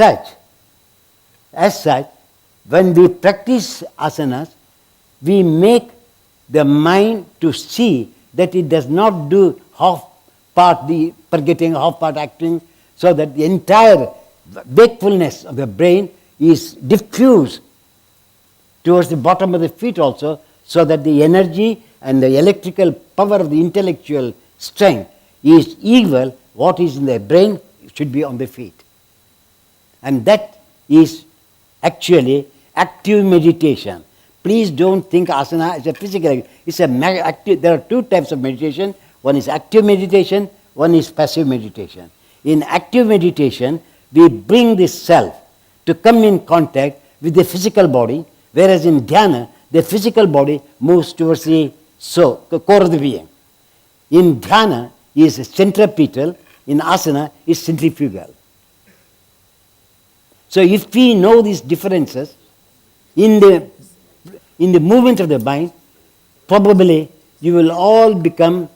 such, when we practice asanas, we make the mind to see that it does not do half part the forgetting, half part acting, so that the entire wakefulness of the brain is diffused towards the bottom of the feet also, so that the energy and the electrical power of the intellectual strength is equal. What is in the brain should be on the feet. And that is actually active meditation. Please don't think asana is a physical. It's active. There are two types of meditation. One is active meditation, one is passive meditation. In active meditation, we bring the self to come in contact with the physical body, whereas in dhyana, the physical body moves towards the soul, the core of the being. In dhyana is centripetal, in asana is centrifugal. So if we know these differences in the movement of the mind, probably you will all become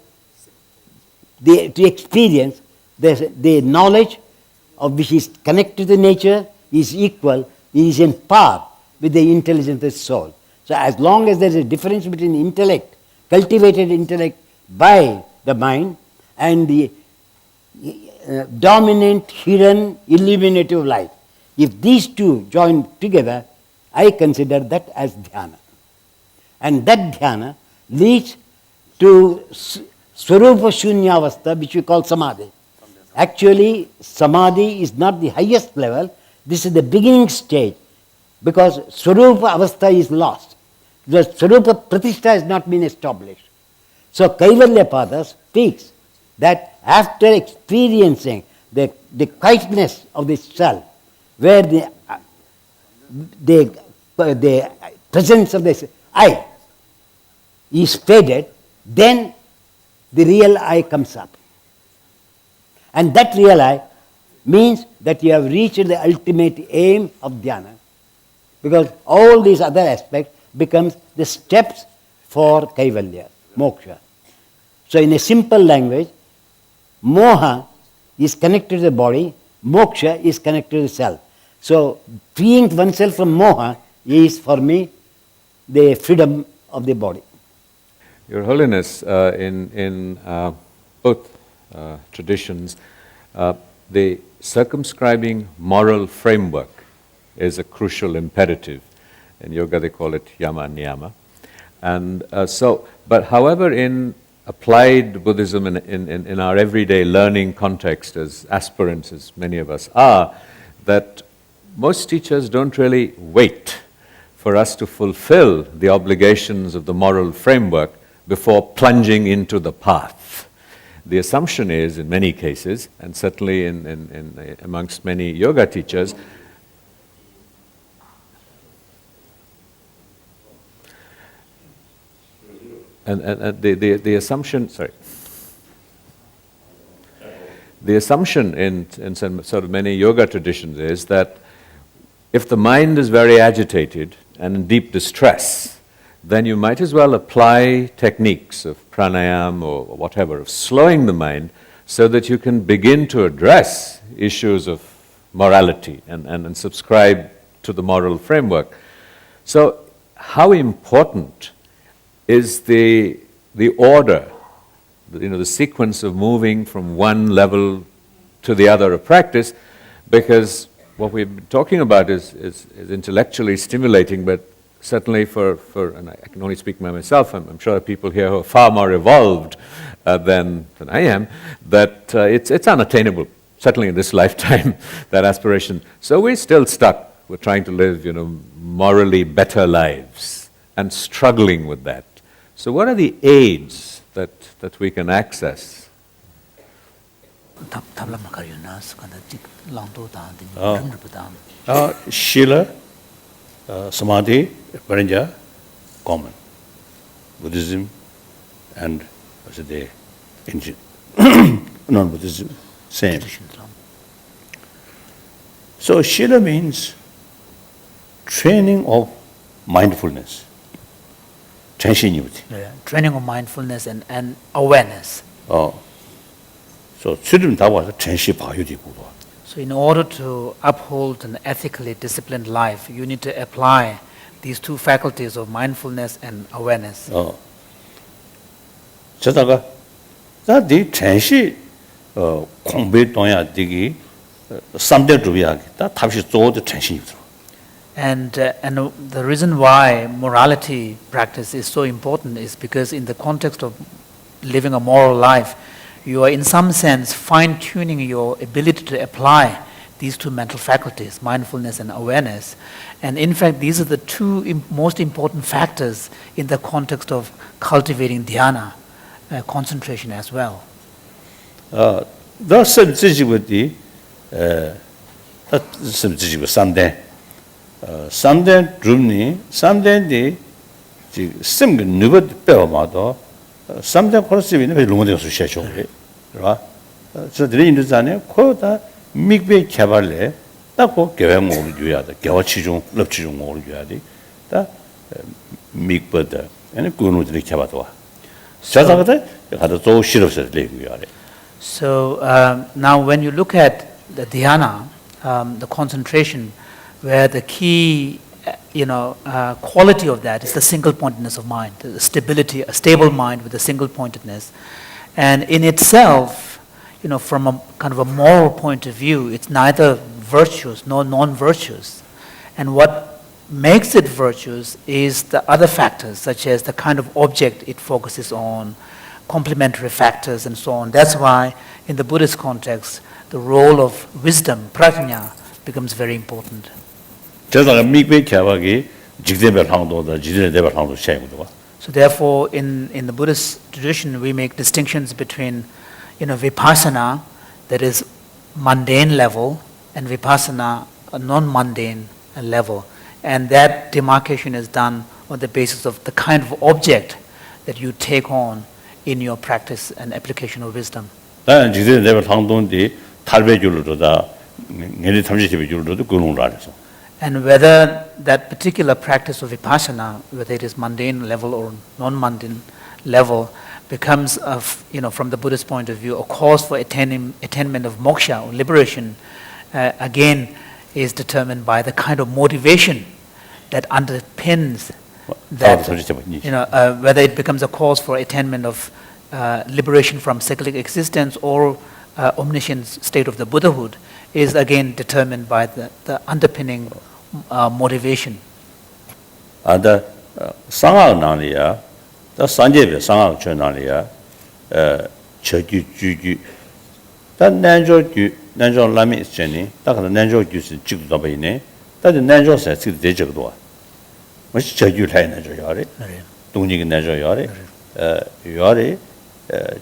to experience the knowledge of which is connected to nature, is equal, is in par with the intelligence of the soul. So as long as there is a difference between intellect, cultivated intellect by the mind, and the dominant, hidden, illuminative light, if these two join together, I consider that as dhyana. And that dhyana leads to swarupa shunyavastha, which we call samadhi. Actually, samadhi is not the highest level. This is the beginning stage, because swarupa avastha is lost. The swarupa pratishtha has not been established. So Kaivalya Pada speaks that after experiencing the quietness of the self, where the presence of the I is faded, then the real I comes up. And that real I means that you have reached the ultimate aim of dhyana, because all these other aspects becomes the steps for kaivalya, moksha. So in a simple language, moha is connected to the body, moksha is connected to the self. So freeing oneself from moha is for me the freedom of the body. Your Holiness, in both traditions, the circumscribing moral framework is a crucial imperative. In yoga they call it yama niyama. And but however, in applied Buddhism in our everyday learning context as aspirants, as many of us are, that most teachers don't really wait for us to fulfill the obligations of the moral framework before plunging into the path. The assumption is, in many cases, and certainly amongst many yoga teachers, the assumption, the assumption in some sort of many yoga traditions is that if the mind is very agitated and in deep distress, then you might as well apply techniques of pranayama or whatever, of slowing the mind, so that you can begin to address issues of morality and subscribe to the moral framework. So how important is the order, the sequence of moving from one level to the other of practice? Because what we've been talking about is intellectually stimulating, but certainly and I can only speak by myself, I'm sure there are people here who are far more evolved than I am, that it's unattainable, certainly in this lifetime, that aspiration. So we're still stuck. We're trying to live, morally better lives and struggling with that. So what are the aids that we can access? Shila, Samadhi, Paranja, common. Buddhism and non-Buddhism, same. So Shila means training of mindfulness. Training of mindfulness and awareness. So children 다와서 전시 봐야 되고. So in order to uphold an ethically disciplined life, you need to apply these two faculties of mindfulness and awareness. 저다가 다디 전시 공부에 동야 되기 3대 주비하기 다 답시做的 전시입니다. And the reason why morality practice is so important is because in the context of living a moral life, you are in some sense fine-tuning your ability to apply these two mental faculties, mindfulness and awareness. And in fact, these are the two most important factors in the context of cultivating dhyana, concentration as well. Thus, the Sunday. Sunday drumni, Sunday di sim ge nubat pewa ma do Sunday course bi ne lu de su sha chong le right so de yin de zane ko da mikbe kyabarle da ko gewe mo lu ya da gewa chi jung lop chi jung mo lu ya di da mikbe de ene ko nu de kyabar do sa sa de ga da zo shi lo se le gu ya le. So now when you look at the dhyana, the concentration, where the key, quality of that is the single-pointedness of mind, the stability, a stable mind with a single-pointedness. And in itself, from a kind of a moral point of view, it's neither virtuous nor non-virtuous. And what makes it virtuous is the other factors, such as the kind of object it focuses on, complementary factors, and so on. That's why, in the Buddhist context, the role of wisdom, prajna, becomes very important. So therefore, in the Buddhist tradition, we make distinctions between, vipassana that is mundane level and vipassana a non-mundane level. And that demarcation is done on the basis of the kind of object that you take on in your practice and application of wisdom. 난 지금 내가 상동디 탈배줄로다 내리 탐지집줄로도 그런라서. And whether that particular practice of vipassana, whether it is mundane level or non-mundane level, becomes, from the Buddhist point of view, a cause for attainment of moksha or liberation, again, is determined by the kind of motivation that underpins that, whether it becomes a cause for attainment of liberation from cyclic existence or omniscient state of the Buddhahood, is again determined by the underpinning motivation. 아다 상학 나리야, 다 산제베 상학 전나리야, 저규 주규, 다 난조규 난조 라미 있잖니, 다 그런 난조규스 찍도 봐이네, 다들 난조사 찍도 되적도 와. 뭐지 저규 라이 난조야래, 동직이 난조야래, 요래,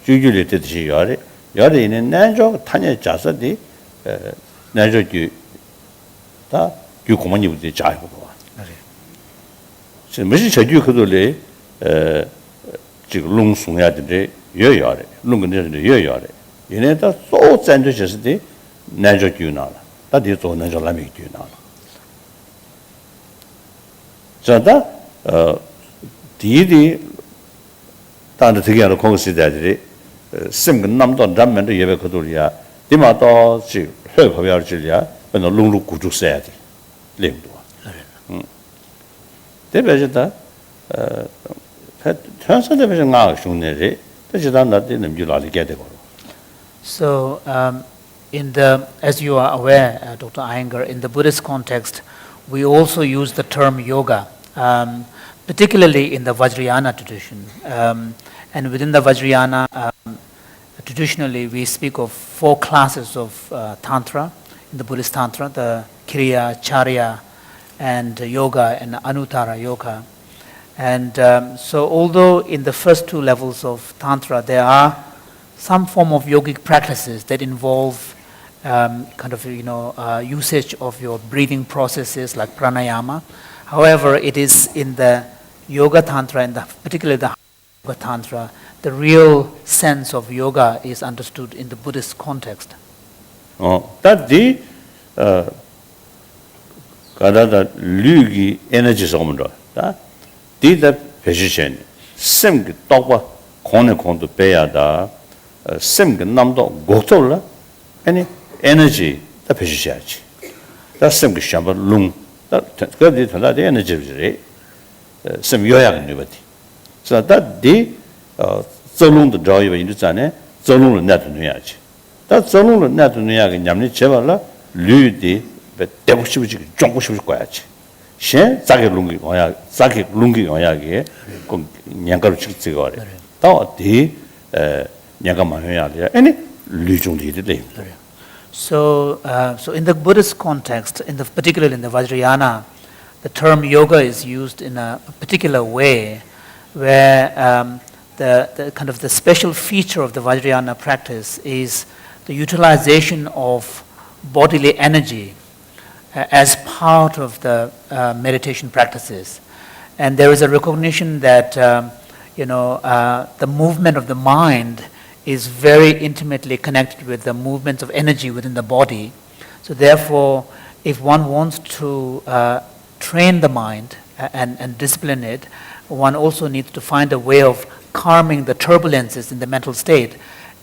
주규를 뜻이 요래, 요래 있는 난조 타녀 자서디, 난조규 다 규고만이 우리 자이고 와. 무슨 저규 그들이 지금 롱송해야 되는데 여여래, 롱근데 여여래. 얘네들 또 잔주셨을 난조규 나라. 다들 또 난조라미 규 나라. 저다 디디 다들 되게 하는 공시대들이 심근 남도 남면도 예배 그들이야. 디마도 지 회법을 질이야. 그는 롱루 구축 써야 돼. 렘도. 대배졌다. translate nga shunere tajida na de nem jula li get. So as you are aware, Dr. Iyengar, in the Buddhist context, we also use the term yoga, particularly in the Vajrayana tradition. And within the Vajrayana, traditionally we speak of 4 classes of Tantra, in the Buddhist Tantra, the Kriya, Charya, and Yoga, and Anuttara Yoga. And so although in the first 2 levels of Tantra, there are some form of yogic practices that involve usage of your breathing processes like pranayama. However, it is in the Yoga Tantra, and particularly the Yoga Tantra, the real sense of yoga is understood in the Buddhist context. That 가다다 류기 에너지 소문도 다 디다 배시션 샘기 똑바 코네 콘도 배야다 샘기 남도 고토라 아니 에너지 다 배시셔야지 다 샘기 샤바 룽다 그게 다 에너지들이 샘 요약은 누버티 그래서 다디 저롱도 저이가 있잖아요 저롱을 내도 해야지 다 저롱을 내도 해야지 냠니 제발라 류디 대고 싶지 쫑고 싶을 거야지. 셴 자기 룽기 와야게 그 냥가로 찍지가 그래. 또 디 냥가만 해야 돼. 아니 류중리도 돼. So in the Buddhist context, particularly in the Vajrayana, the term yoga is used in a particular way, where the kind of the special feature of the Vajrayana practice is the utilization of bodily energy as part of the meditation practices. And there is a recognition that the movement of the mind is very intimately connected with the movements of energy within the body. So therefore, if one wants to train the mind and discipline it, one also needs to find a way of calming the turbulences in the mental state,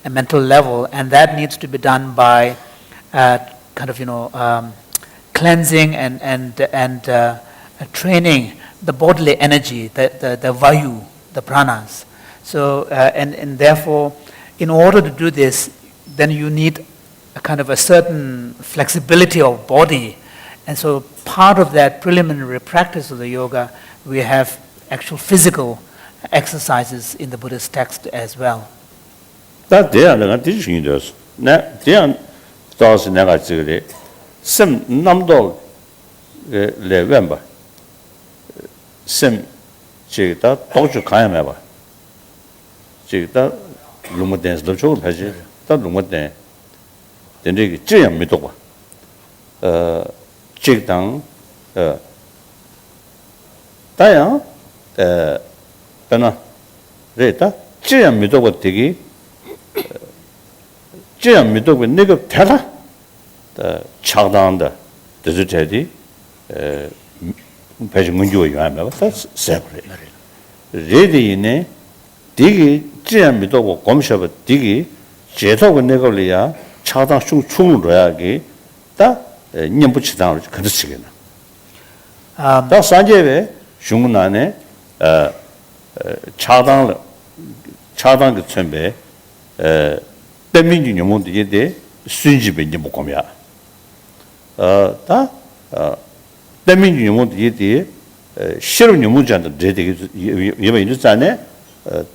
a mental level, and that needs to be done by cleansing and training the bodily energy, the vayu, the pranas. So and therefore, in order to do this, then you need a certain flexibility of body, and so part of that preliminary practice of the yoga, we have actual physical exercises in the Buddhist text as well. That they are not teaching us. They are those negative. Sem namdo le wemba sem chigta toju kaya meba chigta lumu dance lo chog phaji 다 동원돼. 근데这样 믿어 봐. 직당 다야 그나 레다 这样 믿어 봐 되게 这样 믿어 봐 내가 되라. 차단다. 그래서 제디 배지 문제가 요하면 다 세버려. 레디네 되게 这样 믿어 봐 검셔봐 되게 제도가 내걸이야 차단 충충으로야기 다 년부치당으로 그렇지게나. 다 산제에 중문안에 차단 그 전에 때민지 녀몬도 예대 순집에 이제 못 거면 다 때민지 녀몬도 예대 싫어 녀몬한테 되게 예배 있는 자네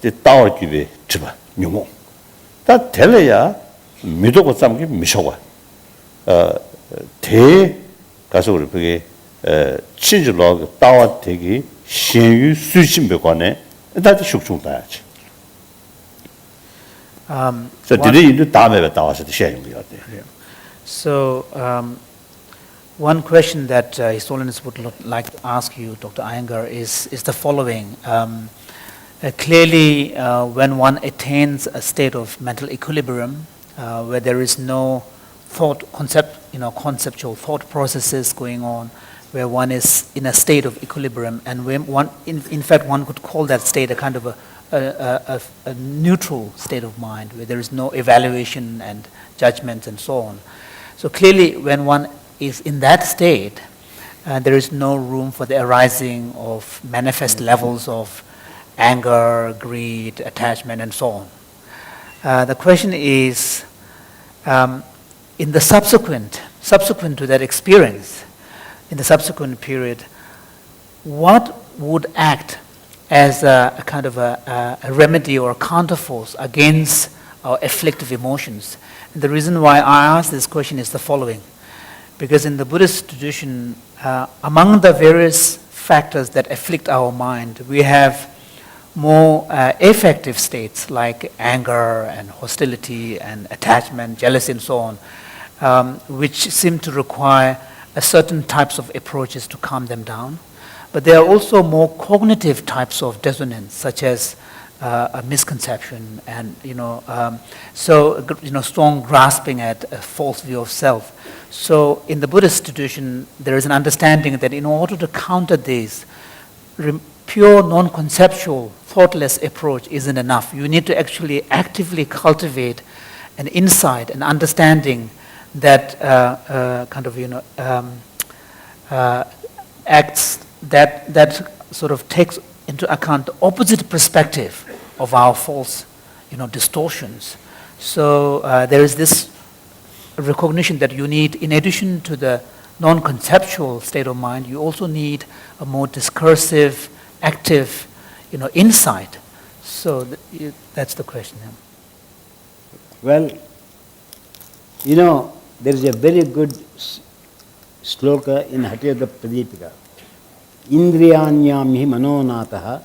때 따올 기회 잡아 녀몬 다 될래야 믿고 삼기 미셔와 대 가서 우리 그게 친절로 따와 되기 신유 수신배관에 다들 숙중다야지. So today you do 다음에 따와서 sharing with you. So one question that His Holiness would like to ask you, Dr. Iyengar, is the following. Clearly, when one attains a state of mental equilibrium, where there is no conceptual thought processes going on, where one is in a state of equilibrium, and when one, in fact, one could call that state a kind of a neutral state of mind, where there is no evaluation and judgment and so on. So clearly, when one is in that state, there is no room for the arising of manifest levels of anger, greed, attachment, and so on. The question is, in the subsequent to that experience, in the subsequent period, what would act as a kind of a remedy or a counterforce against our afflictive emotions? And the reason why I ask this question is the following. Because in the Buddhist tradition, among the various factors that afflict our mind, we have more affective states like anger and hostility and attachment, jealousy, and so on, which seem to require a certain types of approaches to calm them down. But there are also more cognitive types of dissonance, such as a misconception and strong grasping at a false view of self. So in the Buddhist tradition, there is an understanding that in order to counter these, pure non-conceptual, thoughtless approach isn't enough. You need to actually actively cultivate an insight, an understanding that acts that sort of takes into account the opposite perspective of our false, distortions. So there is this recognition that you need, in addition to the non-conceptual state of mind, you also need a more discursive, active, insight. So that's the question. Well, there is a very good sloka in Hatya Pradipika. Indriyanyam hi manonataha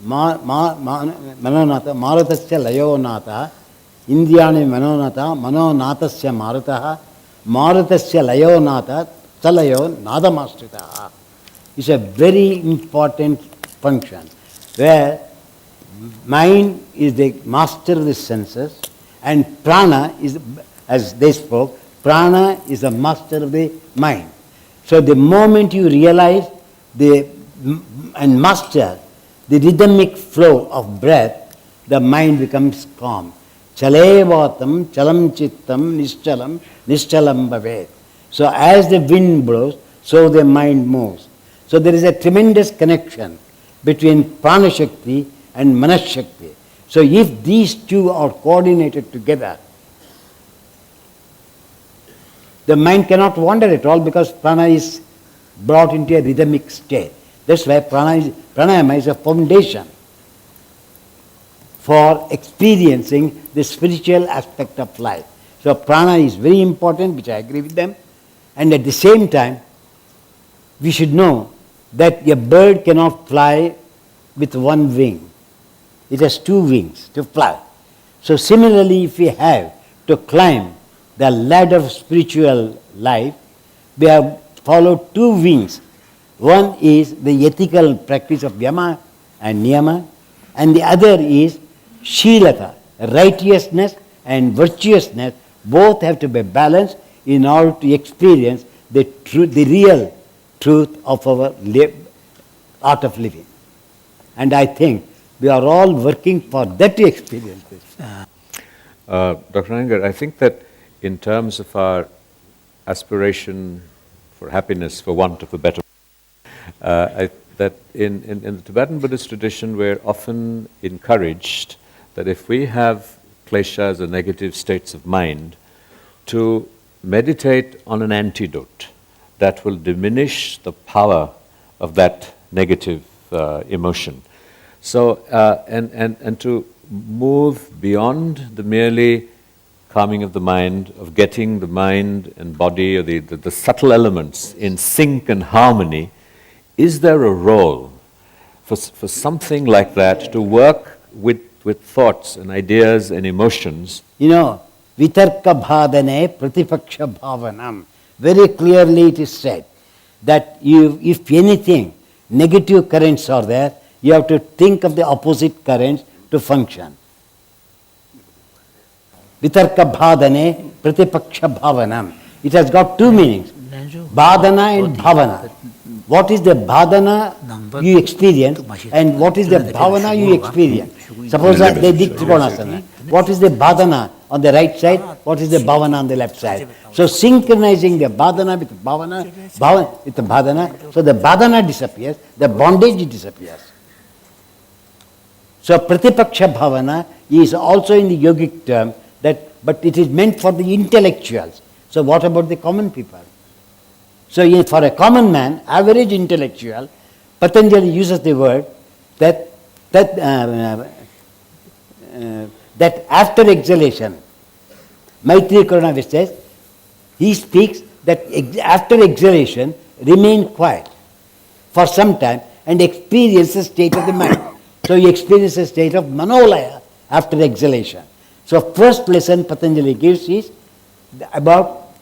manonata maratasya layonata Indriyani manonatasya marataha maratasya layonata talayo nadamastritaha. It's a very important function where mind is the master of the senses and prana is, as they spoke, prana is the master of the mind. So the moment you realize and master the rhythmic flow of breath, the mind becomes calm. Chalevatam chalam chittam nischalam bhavet. So as the wind blows, so the mind moves. So there is a tremendous connection between prana shakti and manas shakti. So if these two are coordinated together, the mind cannot wander at all because prana is brought into a rhythmic state. That's why pranayama is a foundation for experiencing the spiritual aspect of life. So prana is very important, which I agree with them. And at the same time, we should know that a bird cannot fly with one wing. It has two wings to fly. So similarly, if we have to climb the ladder of spiritual life, we have followed two wings. One is the ethical practice of yama and niyama, and the other is shilata, righteousness and virtuousness. Both have to be balanced in order to experience the truth, the real truth of our art of living. And I think we are all working for that experience. Dr. Iyengar, I think that in terms of our aspiration for happiness, for want of a better that in the Tibetan Buddhist tradition we're often encouraged that if we have kleshas or negative states of mind, to meditate on an antidote that will diminish the power of that negative emotion. So, and to move beyond the merely calming of the mind, of getting the mind and body or the subtle elements in sync and harmony, is there a role for something like that to work with thoughts and ideas and emotions? You know, vitarka bhadane pratipaksha bhavanam. Very clearly it is said that if anything, negative currents are there, you have to think of the opposite currents to function. Vitarka bhadane pratipaksha bhavanam. It has got two meanings, bhadana and bhavana. What is the bhadana you experience and what is the bhavana you experience? Suppose they did Trikonasana. What is the bhadana on the right side? What is the bhavana on the left side? So synchronizing the bhadana with bhavana with the bhadana, so the bhadana disappears, the bondage disappears. So pratipaksha bhavana is also in the yogic term, but it is meant for the intellectuals. So what about the common people? So for a common man, average intellectual, Patanjali uses the word that after exhalation, Maitri Karuna says, he speaks that after exhalation, remain quiet for some time and experience the state of the mind. So you experience a state of manolaya after exhalation. So first lesson Patanjali gives is about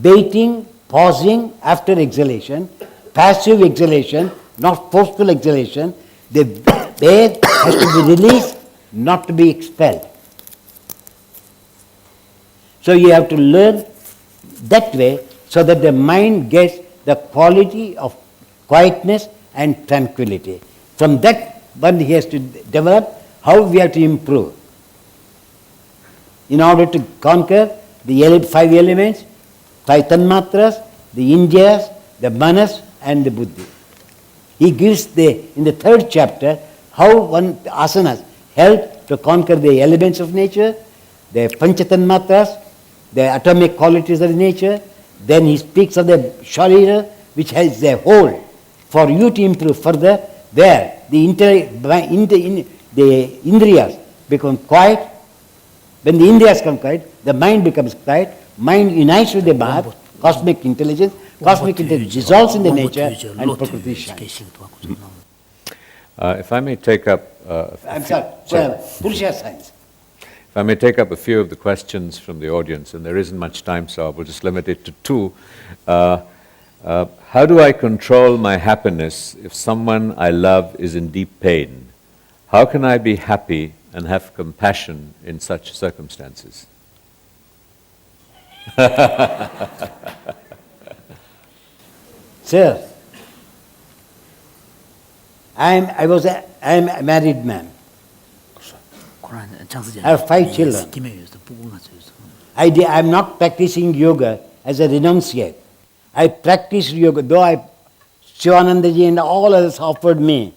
baiting, pausing after exhalation, passive exhalation, not forceful exhalation. The air has to be released, not to be expelled. So you have to learn that way so that the mind gets the quality of quietness and tranquility. From that one he has to develop how we have to improve in order to conquer the 5 elements, 5 tanmatras, the indriyas, the manas and the buddhi. He gives in the 3rd chapter how asanas help to conquer the elements of nature, the panchatanmatras, the atomic qualities of nature. Then he speaks of the sharira, which has a hold for you to improve further, where the indriyas become quiet. When the indriyas come quiet, the mind becomes quiet. Mind unites with the Mahat, cosmic intelligence. Cosmic intelligence dissolves in the nature and Prakriti shines. If I may take up... Purusha science. If I may take up a few of the questions from the audience, and there isn't much time, so I will just limit it to 2. How do I control my happiness if someone I love is in deep pain? How can I be happy and have compassion in such circumstances? Sir, I am a married man. I have 5 children. I am not practicing yoga as a renunciate. I practice yoga, though Shivanandaji and all others offered me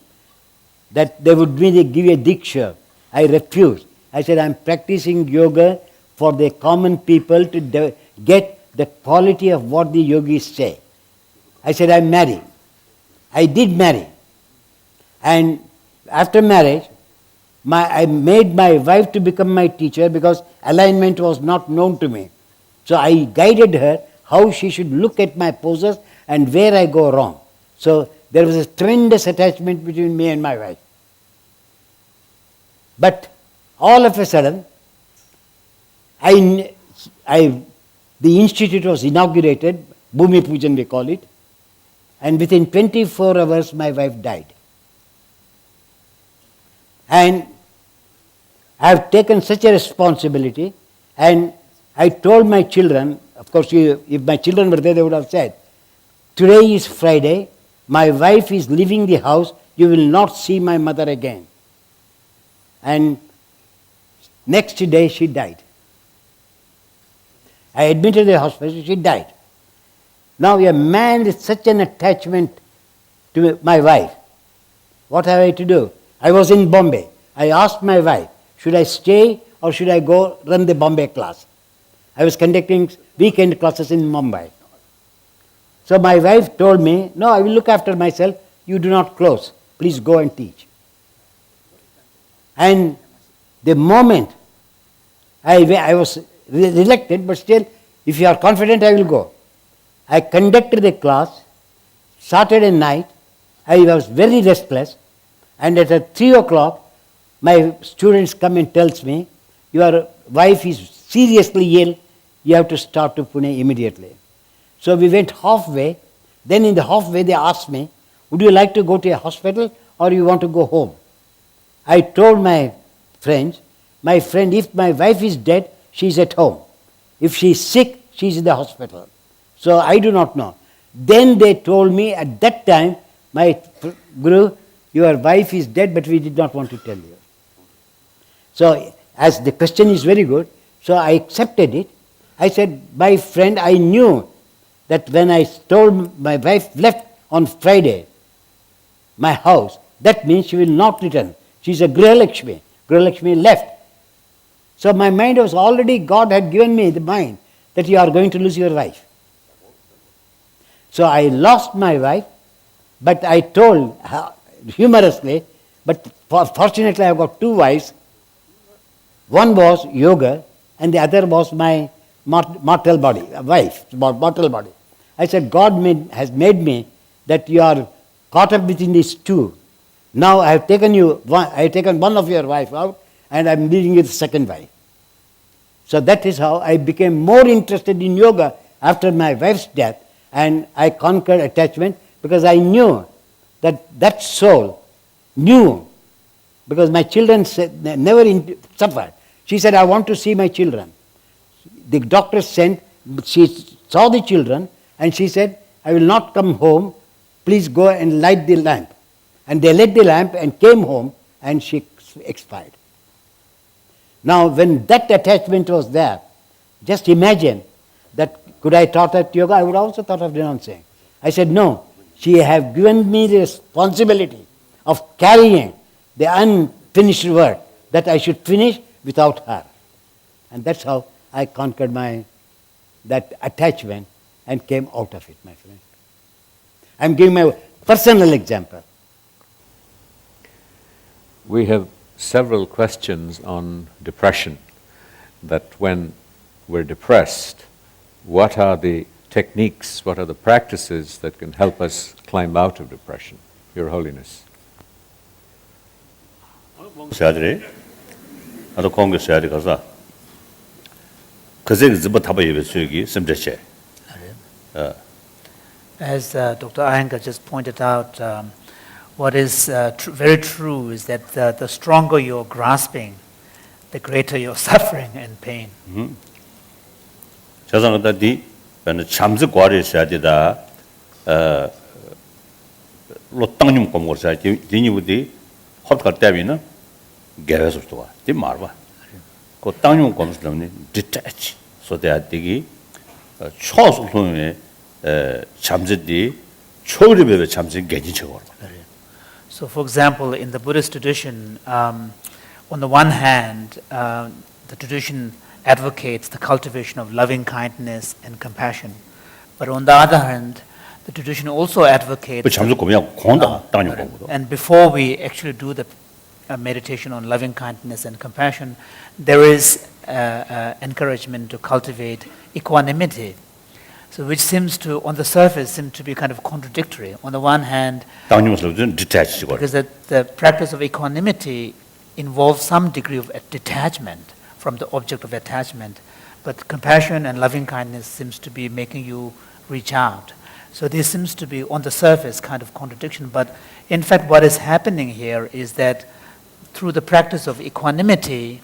that they would really give a diksha. I refused. I said, I am practicing yoga for the common people to get the quality of what the yogis say. I said, I am married. I did marry. And after marriage, I made my wife to become my teacher because alignment was not known to me. So I guided her how she should look at my poses and where I go wrong. So there was a tremendous attachment between me and my wife. But all of a sudden, the institute was inaugurated, Bhumi Pujan we call it, and within 24 hours my wife died. And I have taken such a responsibility, and I told my children, of course if my children were there they would have said, today is Friday, my wife is leaving the house, you will not see my mother again. And next day she died. I admitted to the hospital, she died. Now a man with such an attachment to my wife, what have I to do? I was in Bombay. I asked my wife, should I stay or should I go run the Bombay class? I was conducting weekend classes in Mumbai. So my wife told me, no, I will look after myself, you do not close, please go and teach. And the moment I was reluctant, but still, if you are confident, I will go. I conducted the class, Saturday night, I was very restless, and at 3 o'clock, my students come and tells me, your wife is seriously ill, you have to start to Pune immediately. So we went halfway, then in the halfway they asked me, would you like to go to a hospital or you want to go home? I told my friends, my friend, if my wife is dead, she is at home. If she is sick, she is in the hospital. So I do not know. Then they told me at that time, my Guru, your wife is dead, but we did not want to tell you. So as the question is very good, so I accepted it. I said, my friend, I knew that when I told my wife left on Friday, my house, that means she will not return. She is a Griha Lakshmi. Griha Lakshmi left. So my mind was already, God had given me the mind that you are going to lose your wife. So I lost my wife, but I told humorously, but fortunately I have got 2 wives. One was yoga and the other was my mortal body, wife, mortal body. I said, God has made me that you are caught up within these 2. Now I have taken one of your wife out and I am leaving you the second wife. So that is how I became more interested in yoga after my wife's death, and I conquered attachment because I knew that soul knew, because my children never suffered. She said, I want to see my children. The doctor sent, she saw the children and she said, I will not come home, please go and light the lamp. And they lit the lamp and came home and she expired. Now when that attachment was there, just imagine that could I taught at yoga, I would also thought of renouncing. I said, no, she have given me the responsibility of carrying the unfinished work that I should finish without her. And that's how I conquered that attachment and came out of it, my friend. I'm giving my personal example. We have several questions on depression, that when we're depressed, what are the techniques, what are the practices that can help us climb out of depression? Your Holiness. As Dr. Iyengar just pointed out, what is very true is that the stronger you're grasping, the greater your suffering and pain. So that the So for example, in the Buddhist tradition, on the one hand, the tradition advocates the cultivation of loving kindness and compassion. But on the other hand, the tradition also advocates... and before we actually do the meditation on loving kindness and compassion, there is encouragement to cultivate equanimity. So which seems to, on the surface, seem to be kind of contradictory. On the one hand, because the practice of equanimity involves some degree of detachment from the object of attachment. but compassion and loving kindness seems to be making you reach out. So this seems to be on the surface kind of contradiction, but in fact what is happening here is that through the practice of equanimity,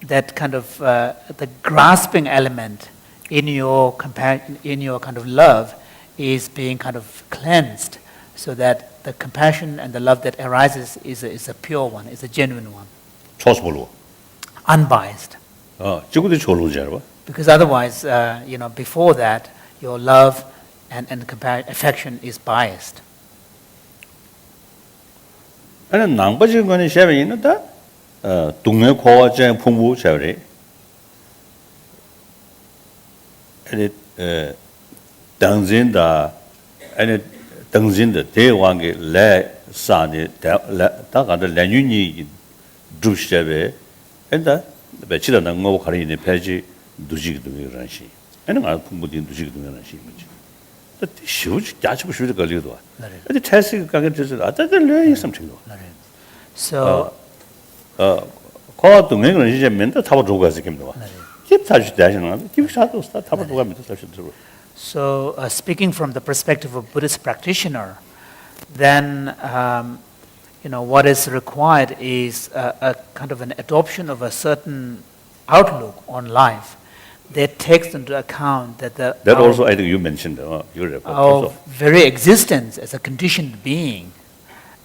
that kind of the grasping element in your kind of love is being kind of cleansed, so that the compassion and the love that arises is a pure one, is a genuine one, 초스볼로. unbiased. 지구도 졸로 잘 봐. Because otherwise, before that, your love and affection is biased. 아니 낭바지 거는 샤베 있는다. 동네 코어제 풍부 샤베. 아니 당진다 아니 당진다 대왕의 레 사니 다가다 레뉴니 두샤베 엔다 배치다 나고 가리네 페이지 두지기도 그런시 아니 말 풍부딘 두지기도 그런시 뭐지 또 쉬우지 야치고 쉬우지 걸리도 근데 테스트 가게 돼서 아다들 내 something So 거도 내가 이제 맨날 타고 들어가서 김도 집 사주 대신은 집 사도 타고 들어가면 사실 들어 So, speaking from the perspective of Buddhist practitioner, then what is required is a kind of an adoption of a certain outlook on life that takes into account that also I think you mentioned your our very existence as a conditioned being,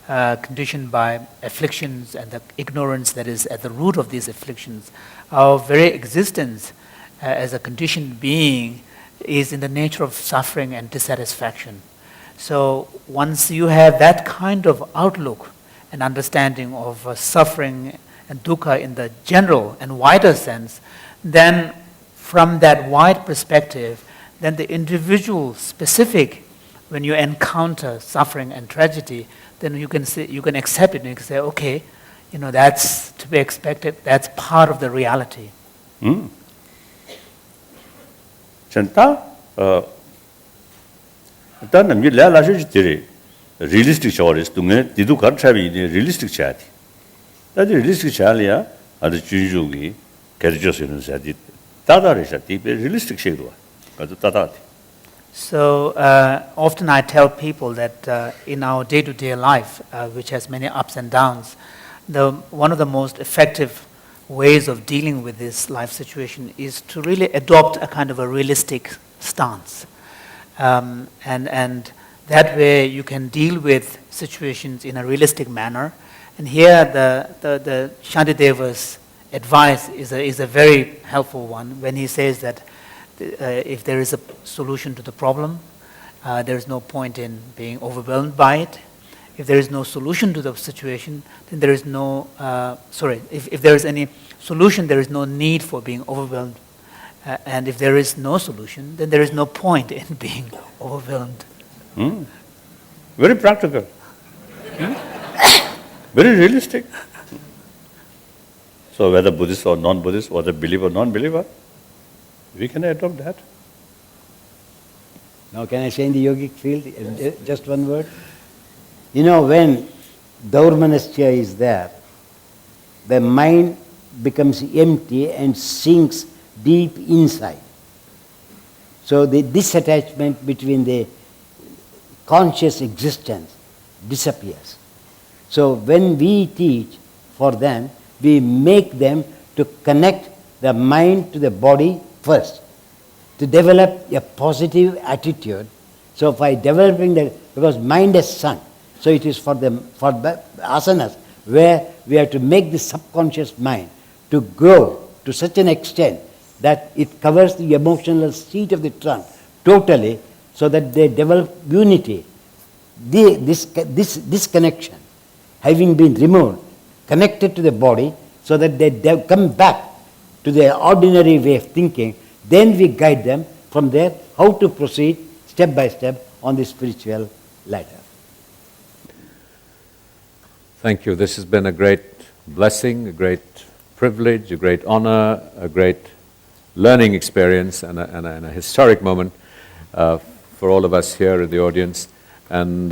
conditioned by afflictions and the ignorance that is at the root of these afflictions, our very existence as a conditioned being is in the nature of suffering and dissatisfaction. So once you have that kind of outlook and understanding of suffering and dukkha in the general and wider sense, then from that wide perspective, then the individual specific, when you encounter suffering and tragedy, then you can accept it and you can say, okay, that's to be expected, that's part of the reality. 전다 일단 남기 레라시들이 realistic choice 동네 디도 간차비 realistic 차티 다들 realistic 차리야 아주 주주기 개조스는 사디 다다르샤티 realistic 쉐도 아주 다다티 So often I tell people that in our day-to-day life, which has many ups and downs, one of the most effective ways of dealing with this life situation is to really adopt a kind of a realistic stance. And that way you can deal with situations in a realistic manner. And here the Shantideva's advice is a very helpful one when he says that if there is a solution to the problem, there is no point in being overwhelmed by it. If there is no solution to the situation, then there is no, if there is any solution, there is no need for being overwhelmed. And if there is no solution, then there is no point in being overwhelmed. Very practical. Very realistic. So whether Buddhist or non-Buddhist, whether believer or non-believer, we can adopt that. Now can I say in the yogic field, just one word? When Daurmanasya is there, the mind becomes empty and sinks deep inside. So the disattachment between the conscious existence disappears. So when we teach for them, we make them to connect the mind to the body first, to develop a positive attitude. So by developing that, because mind has sunk, so it is for the asanas where we have to make the subconscious mind to grow to such an extent that it covers the emotional seat of the trunk totally, so that they develop unity. This connection having been removed, connected to the body, so that they come back to their ordinary way of thinking, then we guide them from there how to proceed step by step on the spiritual ladder. Thank you. This has been a great blessing, a great privilege, a great honor, a great learning experience, and a historic moment for all of us here in the audience. And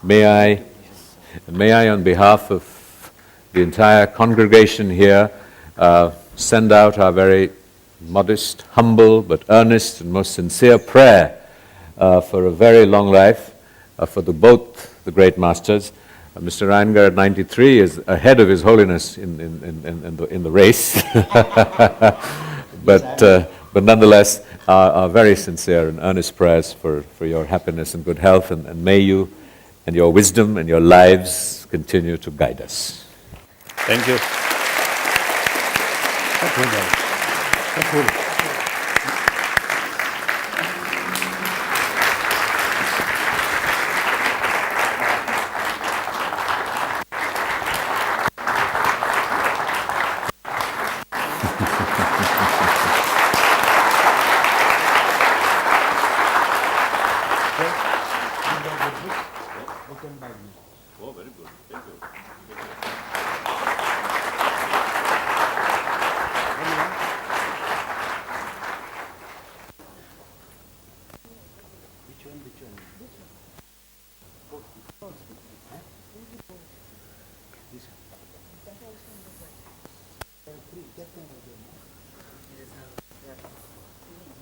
may I, on behalf of the entire congregation here, send out our very modest, humble, but earnest and most sincere prayer for a very long life for both the great masters. Mr. Iyengar at 93 is ahead of His Holiness in the race, but nonetheless, our very sincere and earnest prayers for your happiness and good health, and may you and your wisdom and your lives continue to guide us. Thank you.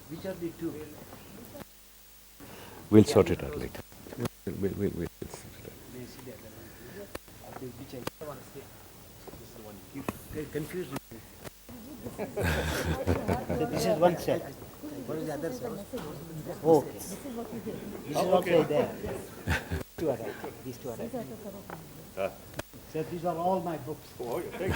Which are the two? We'll sort it out later. We'll sort it out. Confused. So this is one set. What is the other set? Oh, okay. This is also there. Two are right. These two are right. So these are all my books. Oh, thank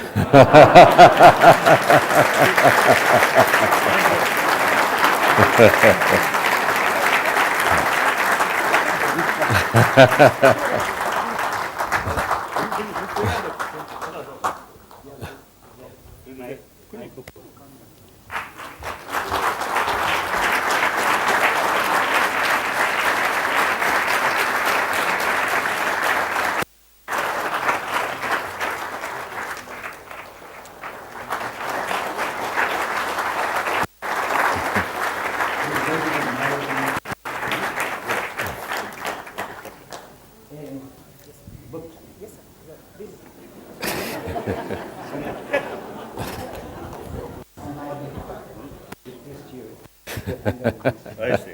I see.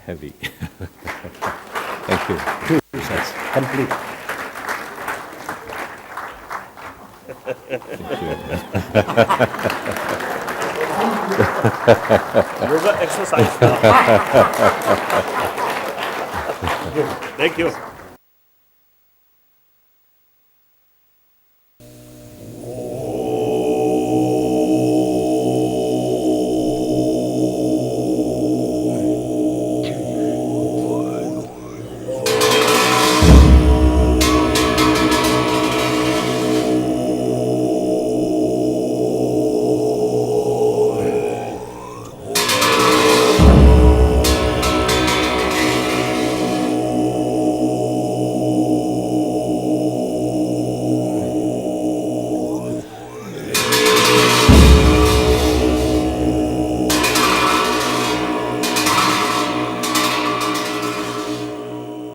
Heavy. Thank you. Two sets. Complete. Yoga exercise. Thank you.